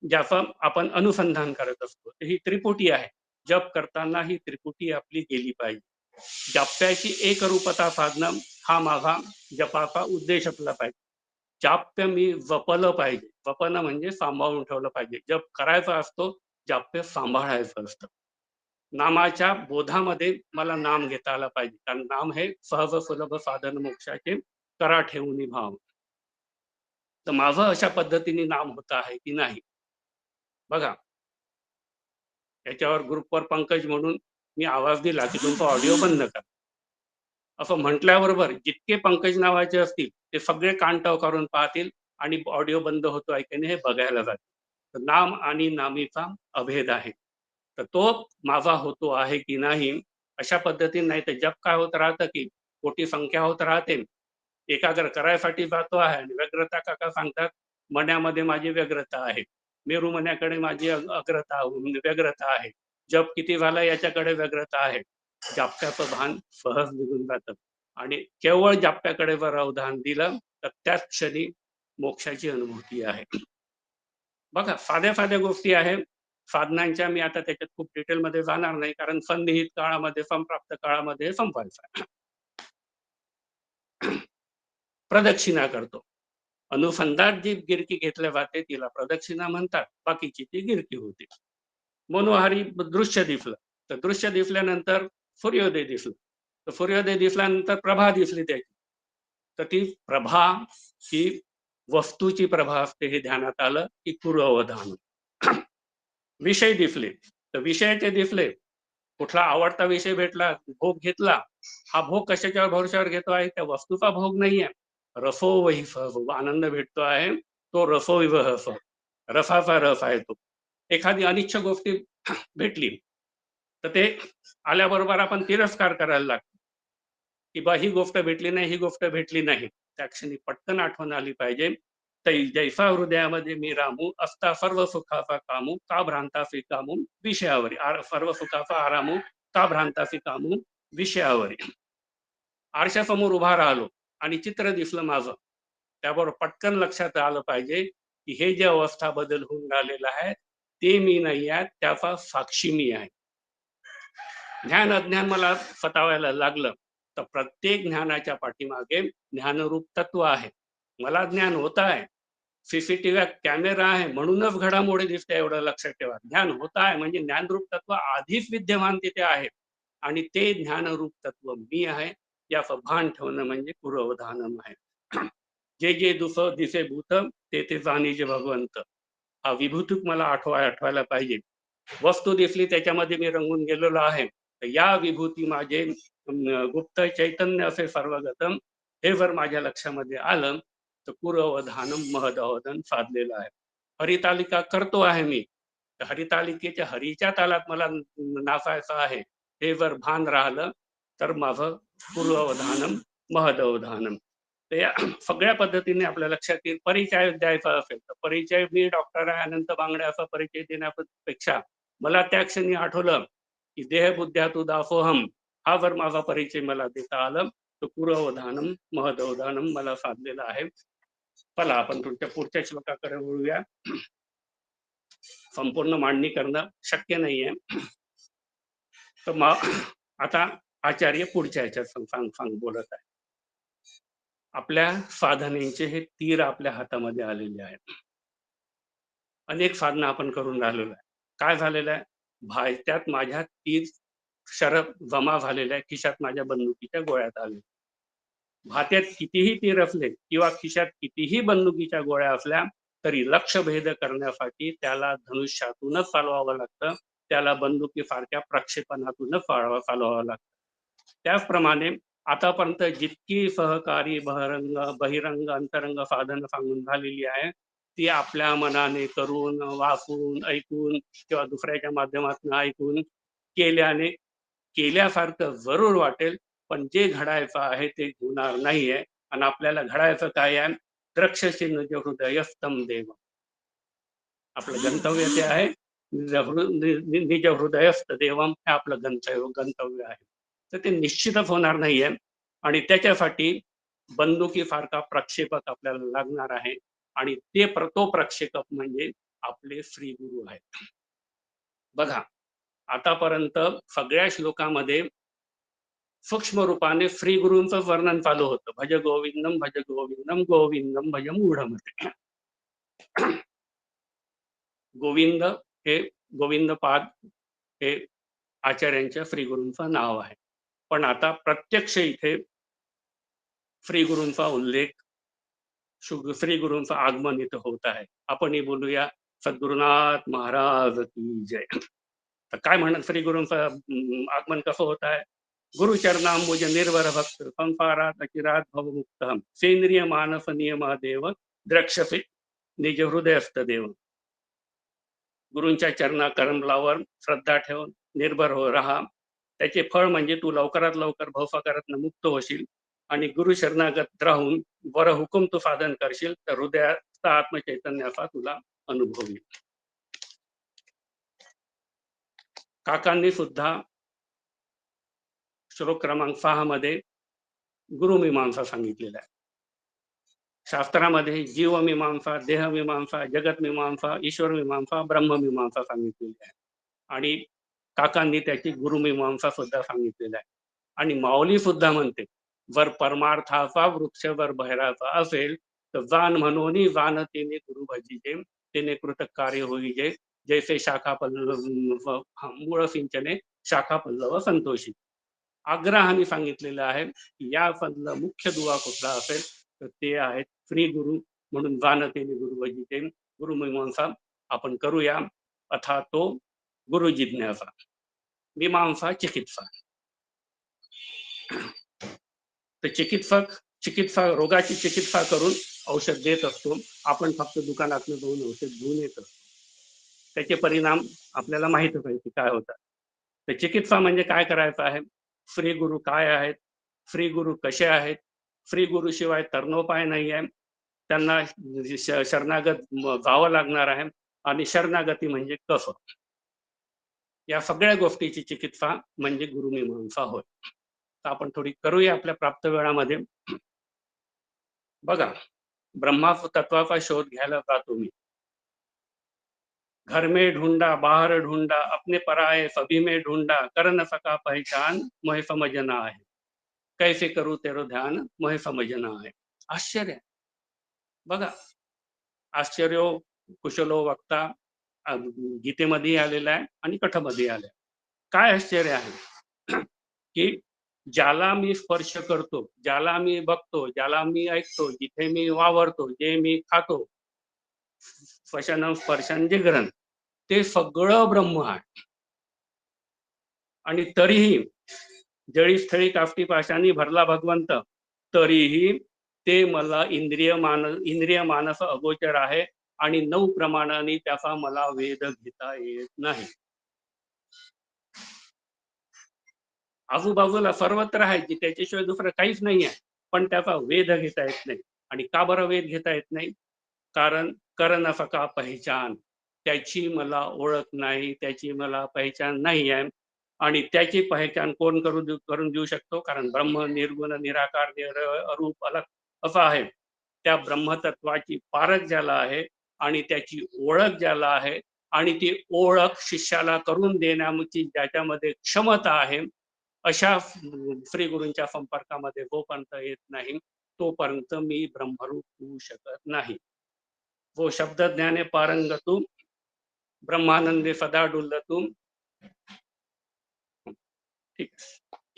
ज्याचं आपण अनुसंधान करत असतो. ही त्रिपुटी आहे. जप करताना ही त्रिपुटी आपली गेली पाहिजे. जाप्याची एकरूपता साधणं हा माझा जपाचा उद्देश असला पाहिजे. जाप्य मी जपलं पाहिजे. जपणं म्हणजे सांभाळून ठेवलं पाहिजे. जप करायचा असतो, जाप्य सांभाळायचं असतं. नामाच्या बोधामध्ये मला नाम घेता आला पाहिजे, कारण नाम हे सहज सुलभ साधन मोक्षाचे करा ठेवून भाव. तर माझं अशा पद्धतीने नाम होत आहे की नाही बघा. याच्यावर ग्रुपवर पंकज म्हणून मी आवाज दिला की तुमचा ऑडिओ बंद करा, असं म्हटल्याबरोबर जितके पंकज नावाचे असतील ते सगळे कानटाव करून पाहतील आणि ऑडिओ बंद होतो आहे की नाही हे बघायला जातील. तर नाम आणि नामीचा अभेद आहे, तर तो माझा होतो आहे की नाही अशा पद्धतीने. नाही तर जप काय होत राहतं की कोटी संख्या होत राहते, एकाग्र करायसाठी जातो आहे आणि व्यग्रता काका सांगतात मण्यामध्ये माझी व्यग्रता आहे, मेरू मण्याकडे माझी अग्रता व्यग्रता आहे, जप किती झाला याच्याकडे व्यग्रता आहे. जाप्याचं भान सहज निघून जातं, आणि केवळ जाप्याकडे जर अवधान दिलं तर त्याच क्षणी मोक्षाची अनुभूती आहे. बघा साध्या साध्या गोष्टी आहेत साधनांच्या, मी आता त्याच्यात खूप डिटेलमध्ये जाणार नाही, कारण सन्निहित काळामध्ये संप्राप्त काळामध्ये संपायचा. प्रदक्षिणा करतो, अनुसंधान जी गिरकी घेतल्या जाते तिला प्रदक्षिणा म्हणतात, बाकीची ती गिरकी होते. मनोहारी दृश्य दिसलं तर दृश्य दिसल्यानंतर सूर्योदय दिसलं, तर सूर्योदय दिसल्यानंतर प्रभा दिसली त्याची, तर ती प्रभा ही वस्तूची प्रभा असते हे ध्यानात आलं की पूर्ववधान. विषय दिसले तर विषयाचे दिसले, कुठला आवडता विषय भेटला, भोग घेतला, हा भोग कशाच्या भरोशावर घेतो आहे, त्या वस्तूचा भोग नाहीये. रसो वही सहभोग, आनंद भेटतो आहे तो रसो विवह, रसाचा रस आहे तो. एखादी अनिच्छ गोष्टी भेटली तर ते आल्याबरोबर आपण तिरस्कार करायला लागतो की बा ही गोष्ट भेटली नाही, ही गोष्ट भेटली नाही. त्या क्षणी पटकन आठवण आली पाहिजे, जैसा हृदयामध्ये मी रामू असता सर्व सुखाचा कामू का भ्रांतासी कामू विषयावरी, सर्व सुखाचा आरामू का भ्रांतासी कामू विषयावरी. आरशासमोर उभा राहिलो आणि चित्र दिसलं माझं, त्याबरोबर पटकन लक्षात आलं पाहिजे की हे जे अवस्था बदल होऊन राहिलेलं आहे ते मी नाही आहे, त्याचा साक्षी मी आहे. ज्ञान अज्ञान मला सतावायला लागलं तर प्रत्येक ज्ञानाच्या पाठीमागे ज्ञानरूप तत्व आहे. मला ज्ञान होत आहे, सीसीटीव्ही कॅमेरा आहे म्हणूनच घडामोडी दिसते, एवढं लक्षात ठेवा. ज्ञान होत आहे म्हणजे ज्ञानरूप तत्व आधीच विद्यमान तिथे आहे आणि ते ज्ञानरूप तत्व मी आहे याचं भान ठेवणं म्हणजे पूर्वधानम आहे. जे जे दिसे भूत ते ते जाणीजे भगवंत, हा विभूतिक मला आठवायला पाहिजे. वस्तू दिसली त्याच्यामध्ये मी रंगून गेलेलो आहे, तर या विभूती माझे गुप्त चैतन्य असे सर्वगतम, हे जर माझ्या लक्षामध्ये आलं तर पूर्वधानम महदवदन साधलेलं आहे. हरितालिका करतो आहे मी, तर हरितालिकेच्या हरीच्या तालात मला नाचायचं आहे, हे जर भान राहिलं तर माझं पूर्वधानम महदवधानम. तर या सगळ्या पद्धतीने आपल्या लक्षात येईल. परिचय द्यायचा असेल तर परिचय, मी डॉक्टर आहे अनंत बांगडे असा परिचय देण्यापेक्षा मला त्या क्षणी आठवलं की देहबुद्ध्यातु दासोहम, हा जर माझा परिचय मला देता आलं तर पूर्वधानम महदवधानम मला साधलेलं आहे. चला आपण तुमच्या पुढच्या श्लोकाकडे वळूया. संपूर्ण मांडणी करणं शक्य नाहीये, तर मग आता आचार्य पुढच्या ह्याच्यात सांग बोलत आहे. आपल्या साधनेचे हे तीर आपल्या हातामध्ये आलेले आहेत. अनेक साधना आपण करून राहिलेलो आहे. काय झालेलं आहे, भात्यात माझ्या तीर शरब जमा झालेल्या आहे, खिशात माझ्या बंदुकीच्या गोळ्यात आले. भात्यात कितीही तीर असले किंवा खिशात कितीही बंदुकीच्या गोळ्या असल्या तरी लक्ष्यभेद करण्यासाठी त्याला धनुष्यातूनच चालवावं लागतं, त्याला बंदुकीसारख्या प्रक्षेपणातूनच चालवावं लागतं. त्याचप्रमाणे आतापर्यंत जितकी सहकारी बहिरंग अंतरंग साधन सांगून झालेली आहे, ती आपल्या मनाने करून, वाचून, ऐकून किंवा दुसऱ्याच्या माध्यमातून ऐकून केल्यासारखं जरूर वाटेल, पण जे घडायचं आहे ते होणार नाहीये. आणि आपल्याला घडायचं काय आहे, द्रक्षचिन्ह हृदयस्थम देव, आपलं गंतव्य ते आहे. निज हृदयस्थ देवम हे आपलं गंतव्य आहे. तर ते निश्चितच होणार नाहीये आणि त्याच्यासाठी बंदुकीसारखा प्रक्षेपक आपल्याला लागणार आहे आणि तो प्रक्षेपक म्हणजे आपले श्री गुरु आहेत. बघा, आतापर्यंत सगळ्या श्लोकामध्ये सूक्ष्म रूपाने श्री गुरूंचं वर्णन चालू होतं. भज गोविंदम भज गोविंदम गोविंदम भज मूढमते. गोविंद हे गोविंदपाद हे आचार्यांच्या श्री गुरूंचं नाव आहे. पण आता प्रत्यक्ष इथे श्री गुरूंचा उल्लेख, श्री गुरूंचं आगमन इथं होत आहे. आपणही बोलूया सद्गुरुनाथ महाराज की जय. तर काय म्हणत श्री गुरूंचं आगमन कसं होत आहे, गुरुचरणांबुज निर्भर भक्त संसारात अचिरात भवमुक्त सेंद्रिय मानस नियमा देव द्रक्षसे निज हृदयस्थ देव. गुरूंच्या चरणा कमलावर श्रद्धा ठेवून निर्भर राहा. त्याचे फळ म्हणजे तू लवकरात लवकर भवसागरातून मुक्त होशील आणि गुरु शरणागत राहून बरं हुकूम तू साधन करशील तर हृदयाचा आत्मचैतन्याचा तुला अनुभव येईल. काकांनी सुद्धा श्लोक क्रमांक 6 मध्ये गुरुमीमांसा सांगितलेला आहे. शास्त्रामध्ये जीवमीमांसा, देहमीमांसा, जगतमीमांसा, ईश्वरमीमांसा, ब्रह्ममीमांसा सांगितलेली आहे आणि काकांनी त्याची गुरुमीमांसा सुद्धा सांगितलेली आहे. आणि माऊली सुद्धा म्हणते, जर परमार्थाचा वृक्ष जर बहिराचा असेल तर जाण म्हणून जाण तेने गुरु भजीजे, तेने कृतक कार्य होईजे, जैसे शाखा पल्लव मूळ सिंचने शाखा पल्लव संतोषी. आग्रहाने सांगितलेलं आहे की यामधलं मुख्य दुवा कुठला असेल तर ते आहेत श्री गुरु, म्हणून जाणतेने गुरु भजीते. गुरुमीमांसा आपण करूया. अथा तो गुरु जिज्ञासा, मीमांसा चिकित्सा. तर चिकित्सा रोगाची चिकित्सा करून औषध देत असतो. आपण फक्त दुकानातून जाऊन औषध घेऊन येत असतो. त्याचे परिणाम आपल्याला माहितच आहे की काय होतात. तर चिकित्सा म्हणजे काय करायचं आहे, श्री गुरु काय आहेत, श्री गुरु कसे आहेत, श्री गुरु शिवाय तरणोपाय नाही आहे, त्यांना शरणागत जावं लागणार आहे आणि शरणागती म्हणजे कसं, या सगळ्या गोष्टीची चिकित्सा म्हणजे गुरुमीमांसा होय. तर आपण थोडी करूया आपल्या प्राप्त वेळामध्ये. बघा, ब्रह्मा तत्वाचा शोध घ्यायला जातो मी. घर में ढूंढा बाहर ढूंढा अपने पराये सभी में ढूंढा कर न सका पहचान मोह समझना आहे. कैसे करू तेरो ध्यान मोहे समजना आहे. आश्चर्य बघा, आश्चर्यो कुशलो वक्ता गीतेमध्ये आलेला आहे आणि कथामध्ये आले. काय आश्चर्य आहे की ज्याला मी स्पर्श करतो, ज्याला मी बघतो, ज्याला मी ऐकतो, जिथे मी वावरतो, जे मी खातो, श्वसन स्पर्शन जिगरण, ते सगळं ब्रह्म आहे. आणि तरीही जळी स्थळी काष्टी पाशांनी भरला भगवंत, तरीही ते मला इंद्रिय मानस अगोचर आहे आणि 9 प्रमाणाने त्याचा मला वेध घेता येत नाही. आजूबाजूला सर्वत्र आहे की त्याच्याशिवाय दुसरं काहीच नाही आहे, पण त्याचा वेध घेता येत नाही. आणि का बरं वेध घेता येत नाही? कारण कर न सका पहिचान, त्याची मला ओळख नाही, त्याची मला पहिचान नाही आहे. आणि त्याची पहिचान कोण करून देऊ शकतो? कारण ब्रह्म निर्गुण निराकार अरूप अलग असं आहे. त्या ब्रह्मतत्वाची पारख ज्याला आहे आणि त्याची ओळख ज्याला आहे आणि ती ओळख शिष्याला करून देण्याची ज्याच्यामध्ये क्षमता आहे, अशा श्री गुरूंच्या संपर्कामध्ये जोपर्यंत येत नाही तोपर्यंत मी ब्रह्मरूप होऊ शकत नाही. वो शब्द ज्ञाने पारंगतू ब्रह्मानंदे सदा डुल्लतू. ठीक.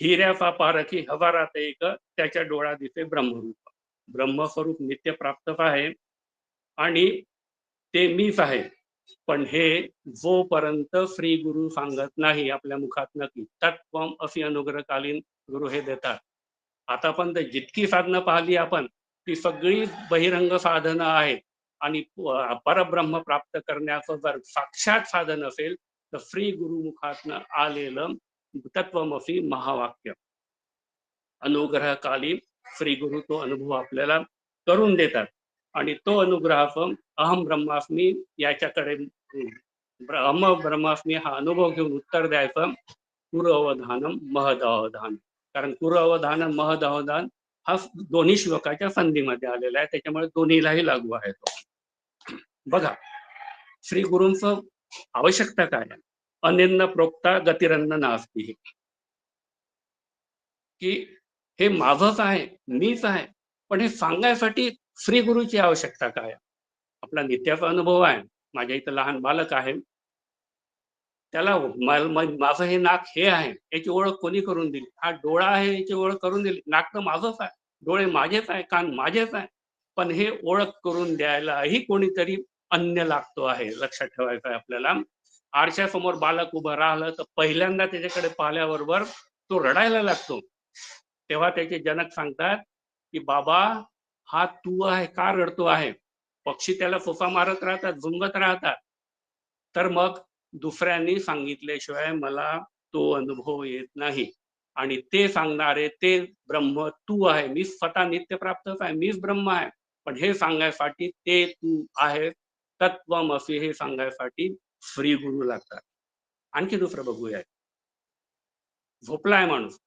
हिऱ्याचा पारखी हजारात एक, त्याच्या डोळा दिसे ब्रह्मरूप. ब्रह्मस्वरूप नित्य प्राप्त आहे आणि ते मीच आहे. पण हे जोपर्यंत श्री गुरु सांगत नाही आपल्या मुखात नक्की तत्वम अशी अनुग्रहकालीन गुरु हे देतात. आतापर्यंत जितकी साधनं पाहिली आपण ती सगळी बहिरंग साधनं आहेत. आणि परब्रह्म प्राप्त करण्याचं जर साक्षात साधन असेल तर श्री गुरुमुखातनं आलेलं तत्वमसी महावाक्य अनुग्रहकालीन श्री गुरु तो अनुभव आपल्याला करून देतात. आणि तो अनुग्रहाचं अहम ब्रह्मास्मी याच्याकडे अहम ब्रह्मास्मी हा अनुभव घेऊन उत्तर द्यायचं पूर्ववधानम महदवधान. कारण पूर्ववधानम महदवधान हा दोन्ही श्लोकाच्या संधीमध्ये आलेला आहे, त्याच्यामुळे दोन्हीलाही लागू आहे तो. बघा, श्री गुरूंचं आवश्यकता काय आहे? अनिन्न प्रोक्ता गतिरन्न नास्ती, की हे माझंच आहे, मीच आहे. पण हे सांगण्यासाठी श्री गुरुची आवश्यकता काय? आपला नित्याचा अनुभव आहे. माझ्या इथं लहान बालक आहे, त्याला माझं हे नाक हे आहे याची ओळख कोणी करून दिली? हा डोळा आहे याची ओळख करून दिली. नाक तर माझंच आहे, डोळे माझेच आहे, कान माझेच आहे. पण हे ओळख करून द्यायलाही कोणीतरी अन्य लागतो आहे. लक्षात ठेवायचं आहे आपल्याला. आरशासमोर बालक उभं राहिलं तर पहिल्यांदा त्याच्याकडे पाहिल्याबरोबर तो रडायला लागतो. तेव्हा त्याचे जनक सांगतात की बाबा हा तू आहे, का रडतो आहे? पक्षी त्याला फोफा मारत राहतात, झुंगत राहतात. तर मग दुसऱ्यांनी सांगितल्याशिवाय मला तो अनुभव येत नाही. आणि ते सांगणारे ते ब्रह्म तू आहे. मी स्वतः नित्य प्राप्तच आहे, मीच ब्रह्म आहे. पण हे सांगायसाठी ते तू आहे तत्वमसी हे सांगायसाठी श्री गुरु लागतात. आणखी दुसरं बघूया. झोपलाय माणूस,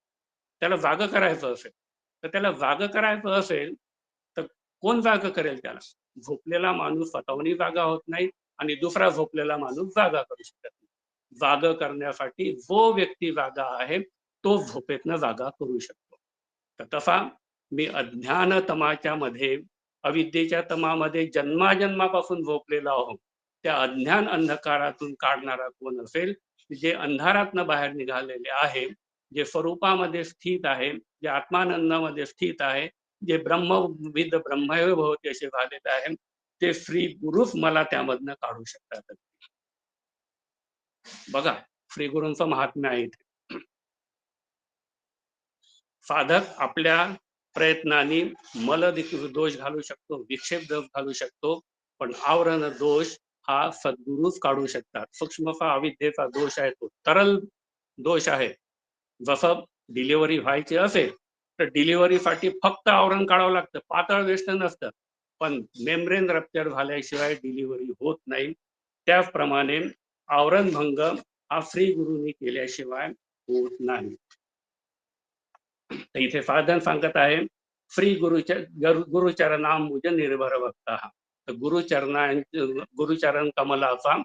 त्याला जाग करायचं असेल तर कोण जाग करेल त्याला? झोपलेला माणूस स्वतःहून जागा होत नाही आणि दुसरा झोपलेला माणूस जागा करू शकत नाही. जाग करण्यासाठी जो व्यक्ती जागा आहे तो झोपेतनं जागा करू शकतो. तर तसा मी अज्ञान तमाच्या मध्ये, अविद्येच्या तमामध्ये जन्माजन्मापासून झोपलेला आहो. त्या अज्ञान अंधकारातून काढणारा कोण असेल? जे अंधारातनं बाहेर निघालेले आहे, जे स्वरूपामध्ये स्थित आहे, जे आत्मानंदामध्ये स्थित आहे, जे ब्रह्मविद ब्रह्मैव भवति असे झालेले आहे, ते श्री गुरुच मला त्यामधनं काढू शकतात. बघा, श्री गुरूंचं महात्म्य आहे. साधक आपल्या प्रयत्नांनी मल दोष घालू शकतो, विक्षेप दोष घालू शकतो, पण आवरण दोष हा सद्गुरूच काढू शकतात. सूक्ष्मचा अविद्येचा दोष आहे, तो तरल दोष आहे. जसं डिलिव्हरी व्हायची असेल तर डिलिव्हरीसाठी फक्त आवरण काढावं लागतं, पातळ वेष्ट नसतं. पण मेम्ब्रेन रप्चर झाल्याशिवाय डिलिव्हरी होत नाही. त्याचप्रमाणे आवरण भंग हा श्री गुरुनी केल्याशिवाय होत नाही. तर इथे साधन सांगत आहे श्री गुरुचरणा मुझ निर्भर भक्त. तर गुरुचरण कमलाचा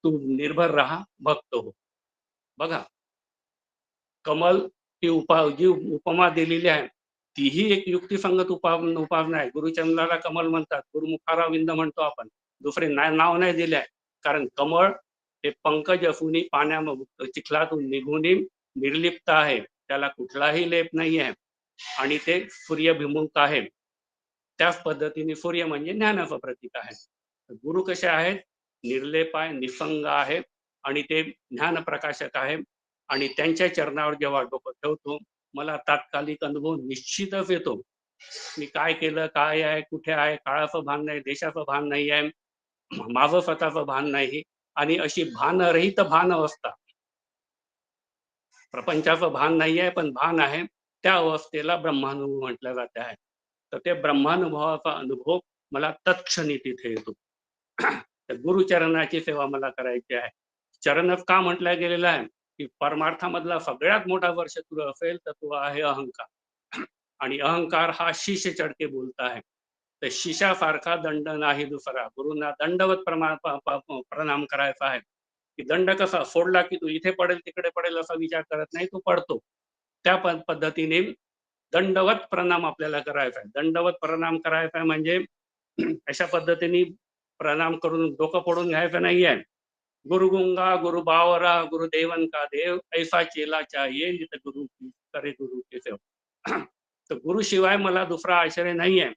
तू निर्भर राहा, भक्त हो. बघा, कमल ही जी उपमा दिलेली आहे तीही एक युक्तिसंगत उपासना आहे. गुरुचंद्राला कमल म्हणतात, गुरुमुखारविंद म्हणतो आपण, दुसरे नाव नाही दिले आहे. कारण कमळ हे पंकज असून पाण्यामध्ये चिखलातून निघून निर्लिप्त आहे, त्याला कुठलाही लेप नाही आहे आणि ते सूर्यभिमुख आहे. त्याच पद्धतीने सूर्य म्हणजे ज्ञानाचं प्रतीक आहे. गुरु कसे आहेत? निर्लेप आहे, निसंग आहे आणि ते ज्ञान प्रकाशक आहे. आणि त्यांच्या चरणावर जेव्हा डोकं ठेवतो मला तात्कालिक अनुभव निश्चितच येतो. मी काय केलं, काय आहे, कुठे आहे, काळाचं भान नाही, देशाचं भान नाही आहे, माझं स्वतःचं भान नाही. आणि अशी भानरहित भान अवस्था, प्रपंचाचं भान नाही आहे पण भान आहे, त्या अवस्थेला ब्रह्मानुभव म्हटलं जाते आहे. तर ते ब्रह्मानुभवाचा अनुभव मला तत्क्षणी तिथे येतो. तर गुरुचरणाची सेवा मला करायची आहे. चरणच का म्हटलं गेलेलं आहे की परमार्थामधला सगळ्यात मोठा वर्षतुर असेल तर तो आहे अहंकार. आणि अहंकार हा शीश चढके बोलता आहे. तर शिशासारखा दंड नाही दुसरा. गुरुंना दंडवत प्रणाम करायचा आहे. की दंड कसा सोडला की तू इथे पडेल तिकडे पडेल असा विचार करत नाही, तो पडतो. त्या पद्धतीने दंडवत प्रणाम आपल्याला करायचा आहे. दंडवत प्रणाम करायचा आहे म्हणजे अशा पद्धतीने प्रणाम करून डोकं पडून घ्यायचं नाहीये. गुरु गुंगा गुरु बावरा गुरु देवन का देव ऐसा चेला चाहिए जित गुरु की करे गुरु के सेव. तर गुरु शिवाय मला दुसरा आश्रय नाहीये.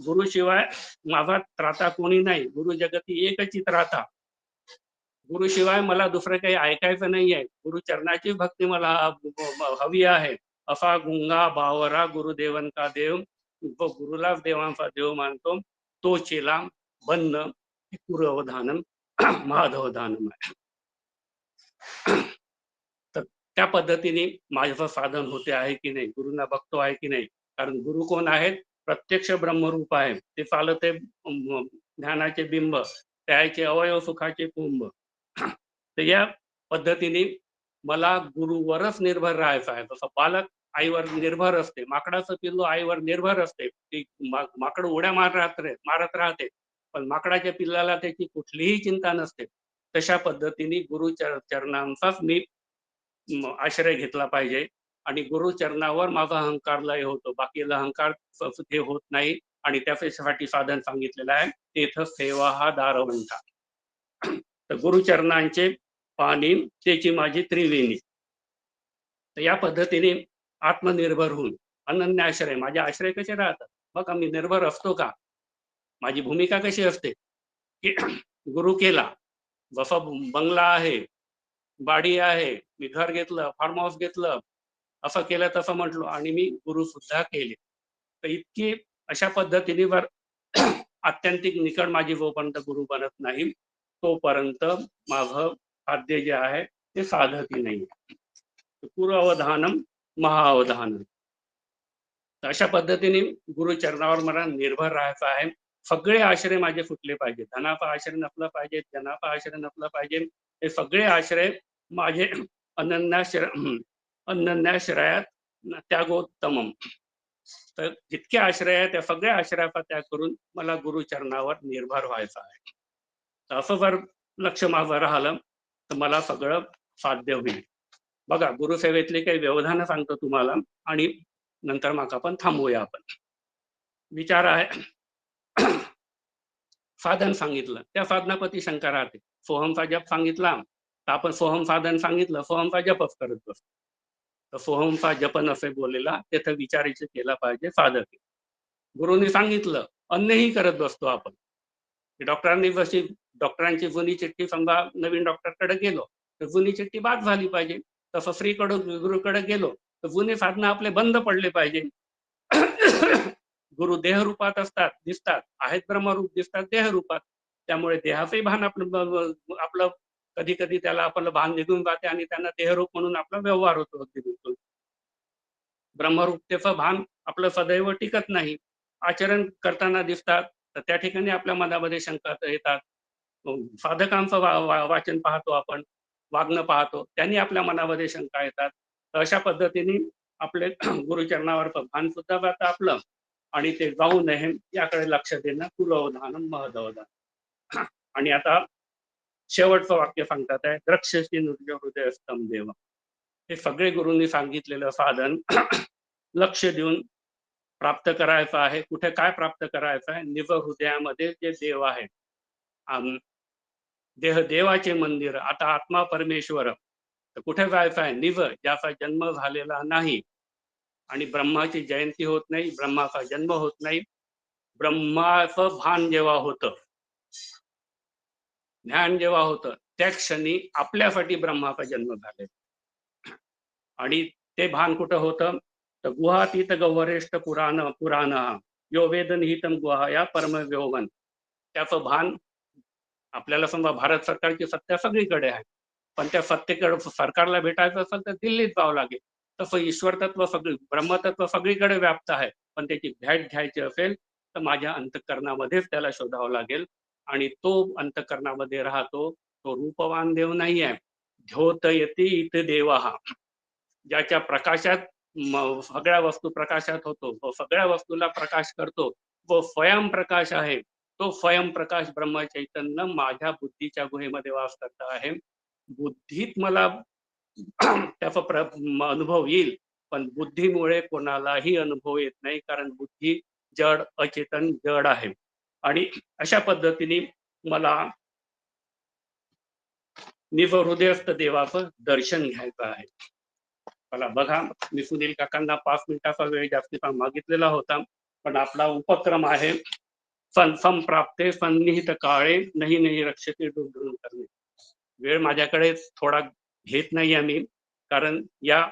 गुरु शिवाय माझा त्राता कोणी नाही. गुरु जगती एकच त्राता. गुरु शिवाय मला दुसरं काही ऐकायचं नाहीये. गुरु चरणाची भक्ती मला हवी आहे. असा गुंगा बावरा गुरुदेवन का देव, गुरुलाच देवांचा देव मानतो, तो चेला बनणं कुरवधानम महाधवधानम आहे. तर त्या पद्धतीने माझं साधन होते आहे की नाही, गुरुंना बघतो आहे की नाही. कारण गुरु कोण आहेत? प्रत्यक्ष ब्रह्मरूप आहे. ते चालते ज्ञानाचे बिंब, त्याचे अवयव सुखाचे कुंभ. तर या पद्धतीने मला गुरुवरच निर्भर राहायचं आहे. जसं बालक आईवर निर्भर असते, माकडाचं पिल्लू आईवर निर्भर असते. ती माकड उड्या मारत राहते पण माकडाच्या पिल्लाला त्याची कुठलीही चिंता नसते. तशा पद्धतीने गुरु चरणांचाच मी आश्रय घेतला पाहिजे आणि गुरु चरणावर माझा अहंकार लय होतो. बाकीला अहंकार हे होत नाही. आणि त्याच्यासाठी साधन सांगितलेलं आहे, तेथ सेवा हा दारवंता. तर गुरुचरणांचे पाणी त्याची माझी त्रिवेणी. तर या पद्धतीने आत्मनिर्भर होऊन अनन्य आश्रय, माझे आश्रय कसे राहतात बघा. मी निर्भर असतो का? माझी भूमिका कशी असते की गुरु केला, जसा बंगला आहे, बाडी आहे, मी घर घेतलं, फार्म हाऊस घेतलं, असं केलं तसं म्हटलो आणि मी गुरु सुद्धा केले. तर इतकी अशा पद्धतीने आत्यंतिक निकड माझी जोपर्यंत गुरु बनत नाही तोपर्यंत माझं खाद्य जे आहे ते साधती नाही. पुरवधानम महाअवधानम. अशा पद्धतीने गुरुचरणावर मला निर्भर राहायचं आहे. सगळे आश्रय माझे फुटले पाहिजे. धनाचा आश्रय नसला पाहिजे, जनाचा आश्रय नसला पाहिजे. हे सगळे आश्रय माझे अनन्याश्रयात त्यागोत्तमम. तर जितके आश्रय आहे त्या सगळ्या आश्रयाचा त्याग करून मला गुरुचरणावर निर्भर व्हायचं आहे. तर असं जर लक्ष माझं राहिलं तर मला सगळं साध्य होईल. बघा, गुरुसेवेतले काही व्यवधान सांगतो तुम्हाला आणि नंतर मग आपण थांबूया. आपण विचार आहे साधन सांगितलं, त्या साधनापती शंकराचे सोहमचा जप सांगितला तर आपण सोहम साधन सांगितलं, सोहमचा जपच करत बसतो. तर सोहमचा जपन असे बोललेला तिथं विचारायचं केला पाहिजे साधक. गुरुनी सांगितलं अन्यही करत बसतो आपण. डॉक्टरांनी जशी डॉक्टरांची जुनी चिठ्ठी समजा नवीन डॉक्टरकडे गेलो तर जुनी चिठ्ठी बाद झाली पाहिजे, तसं श्रीकडे गुरुकडे गेलो तर जुने साधनं आपले बंद पडले पाहिजे. गुरु देहरूपात असतात, दिसतात, आहेत ब्रह्मरूप, दिसतात देहरूपात. त्यामुळे देहाचंही भान आपलं कधी कधी त्याला आपलं भान निघून जाते आणि त्यांना देहरूप म्हणून आपला व्यवहार होतो. अगदी बिलकुल ब्रह्मरूपतेचं भान आपलं सदैव टिकत नाही. आचरण करताना दिसतात तर त्या ठिकाणी आपल्या मनामध्ये शंका येतात. साधकांचं वाचन पाहतो आपण, वागणं पाहतो, त्यांनी आपल्या मनामध्ये शंका येतात. तर अशा पद्धतीने आपले गुरुचरणावर भान सुद्धा जातं आपलं आणि ते जाऊ नये याकडे लक्ष देणं कुलवधानम महदवधान. आणि आता शेवटचं वाक्य सांगतात आहे, द्रक्षसी हृदय स्तंभ देव. हे सगळे गुरूंनी सांगितलेलं साधन लक्ष देऊन प्राप्त करायचं आहे. कुठे काय प्राप्त करायचं आहे? निज हृदयामध्ये जे देव आहे, देह देवाचे मंदिर. आता आत्मा परमेश्वर, तर कुठे जायचं आहे? निज, ज्याचा जन्म झालेला नाही आणि ब्रह्माची जयंती होत नाही, ब्रह्माचा जन्म होत नाही. ब्रह्माचं भान जेव्हा होतं, ज्ञान जेव्हा होतं, त्या क्षणी आपल्यासाठी ब्रह्माचा जन्म झालेला. आणि ते भान कुठं होतं? तर गुहातीत गौवरेष्ठ पुराण यो वेदनिहितम गुहा या परमव्योमन. त्याचं भान आपल्याला समजा भारत सरकारची सत्ता सगळीकडे आहे, पण त्या सत्तेकडे सरकारला भेटायचं असेल तर दिल्लीत जावं लागेल. तसं ईश्वर तत्व ब्रह्मतत्व सगळीकडे व्याप्त आहे, पण त्याची भेट घ्यायची असेल तर माझ्या अंतःकरणामध्येच त्याला शोधावं लागेल. आणि तो अंतःकरणामध्ये राहतो, तो रूपवान देव नाही आहे. द्योतयति इति देवः, ज्याच्या प्रकाशात सगळ्या वस्तू प्रकाशात होतो, तो सगळ्या वस्तूला प्रकाश करतो, तो स्वयं प्रकाश आहे. तो स्वयं प्रकाश ब्रह्म चैतन्य माझ्या बुद्धीच्या गुहेमध्ये वास करत आहे. बुद्धीत मला त्याचा अनुभव येईल, पण बुद्धीमुळे कोणालाही अनुभव येत नाही, कारण बुद्धी जड, अचेतन जड आहे. आणि अशा पद्धतीने मला निज हृदयस्थ देवाचं दर्शन घ्यायचं आहे. मला बघा, मी सुनील काकांना 5 मिनिटाचा वेळ जास्तीचा मागितलेला होता, पण आपला उपक्रम आहे संप्राप्ते सन्निहित काळे नाही नाही रक्षते डुंडुन करणे. वेळ माझ्याकडे थोडा घेत नाही आम्ही, कारण या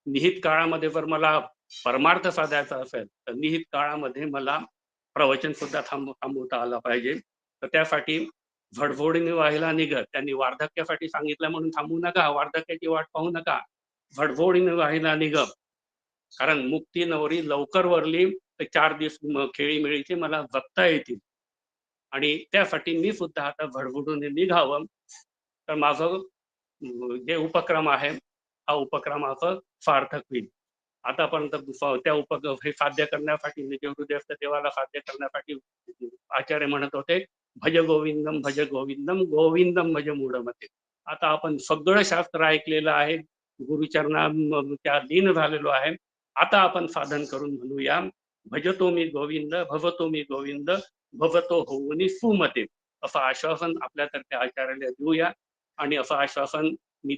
निहित काळामध्ये जर मला परमार्थ साधायचा असेल तर निहित काळामध्ये मला प्रवचन सुद्धा थांबवता आला पाहिजे. तर त्यासाठी झडझोडीने व्हायला निघत, त्यांनी वार्धक्यासाठी सांगितलं म्हणून थांबू नका, वार्धक्याची वाट पाहू नका, झडझोडीने व्हायला निघत. कारण मुक्ती नवरी लवकर वरली तर 4 दिवस खेळीमेळीचे मला जगता येतील, आणि त्यासाठी मी सुद्धा आता झडझडून निघावं. तर माझं जे उपक्रम आहे, हा उपक्रमाचं सार्थक होईल. आतापर्यंत त्या हे साध्य करण्यासाठी, निज हृदयस्थ देवाला साध्य करण्यासाठी आचार्य म्हणत होते भज गोविंदम भज गोविंदम गोविंदम भज मूढमते. आता आपण सगळं शास्त्र ऐकलेलं आहे, गुरुचरणा त्या लीन झालेलो आहे. आता आपण साधन करून म्हणूया भजतो मी गोविंद भवतो मी गोविंद भवतो होऊनी सुमते. असं आश्वासन आपल्यातर्फे आचार्याला देऊया, आणि असं आश्वासन मी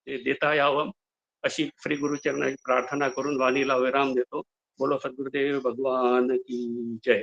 देता यावं अशी श्री गुरुचरणाची प्रार्थना करून वाणीला विराम देतो. बोलो सद्गुरुदेव भगवान की जय.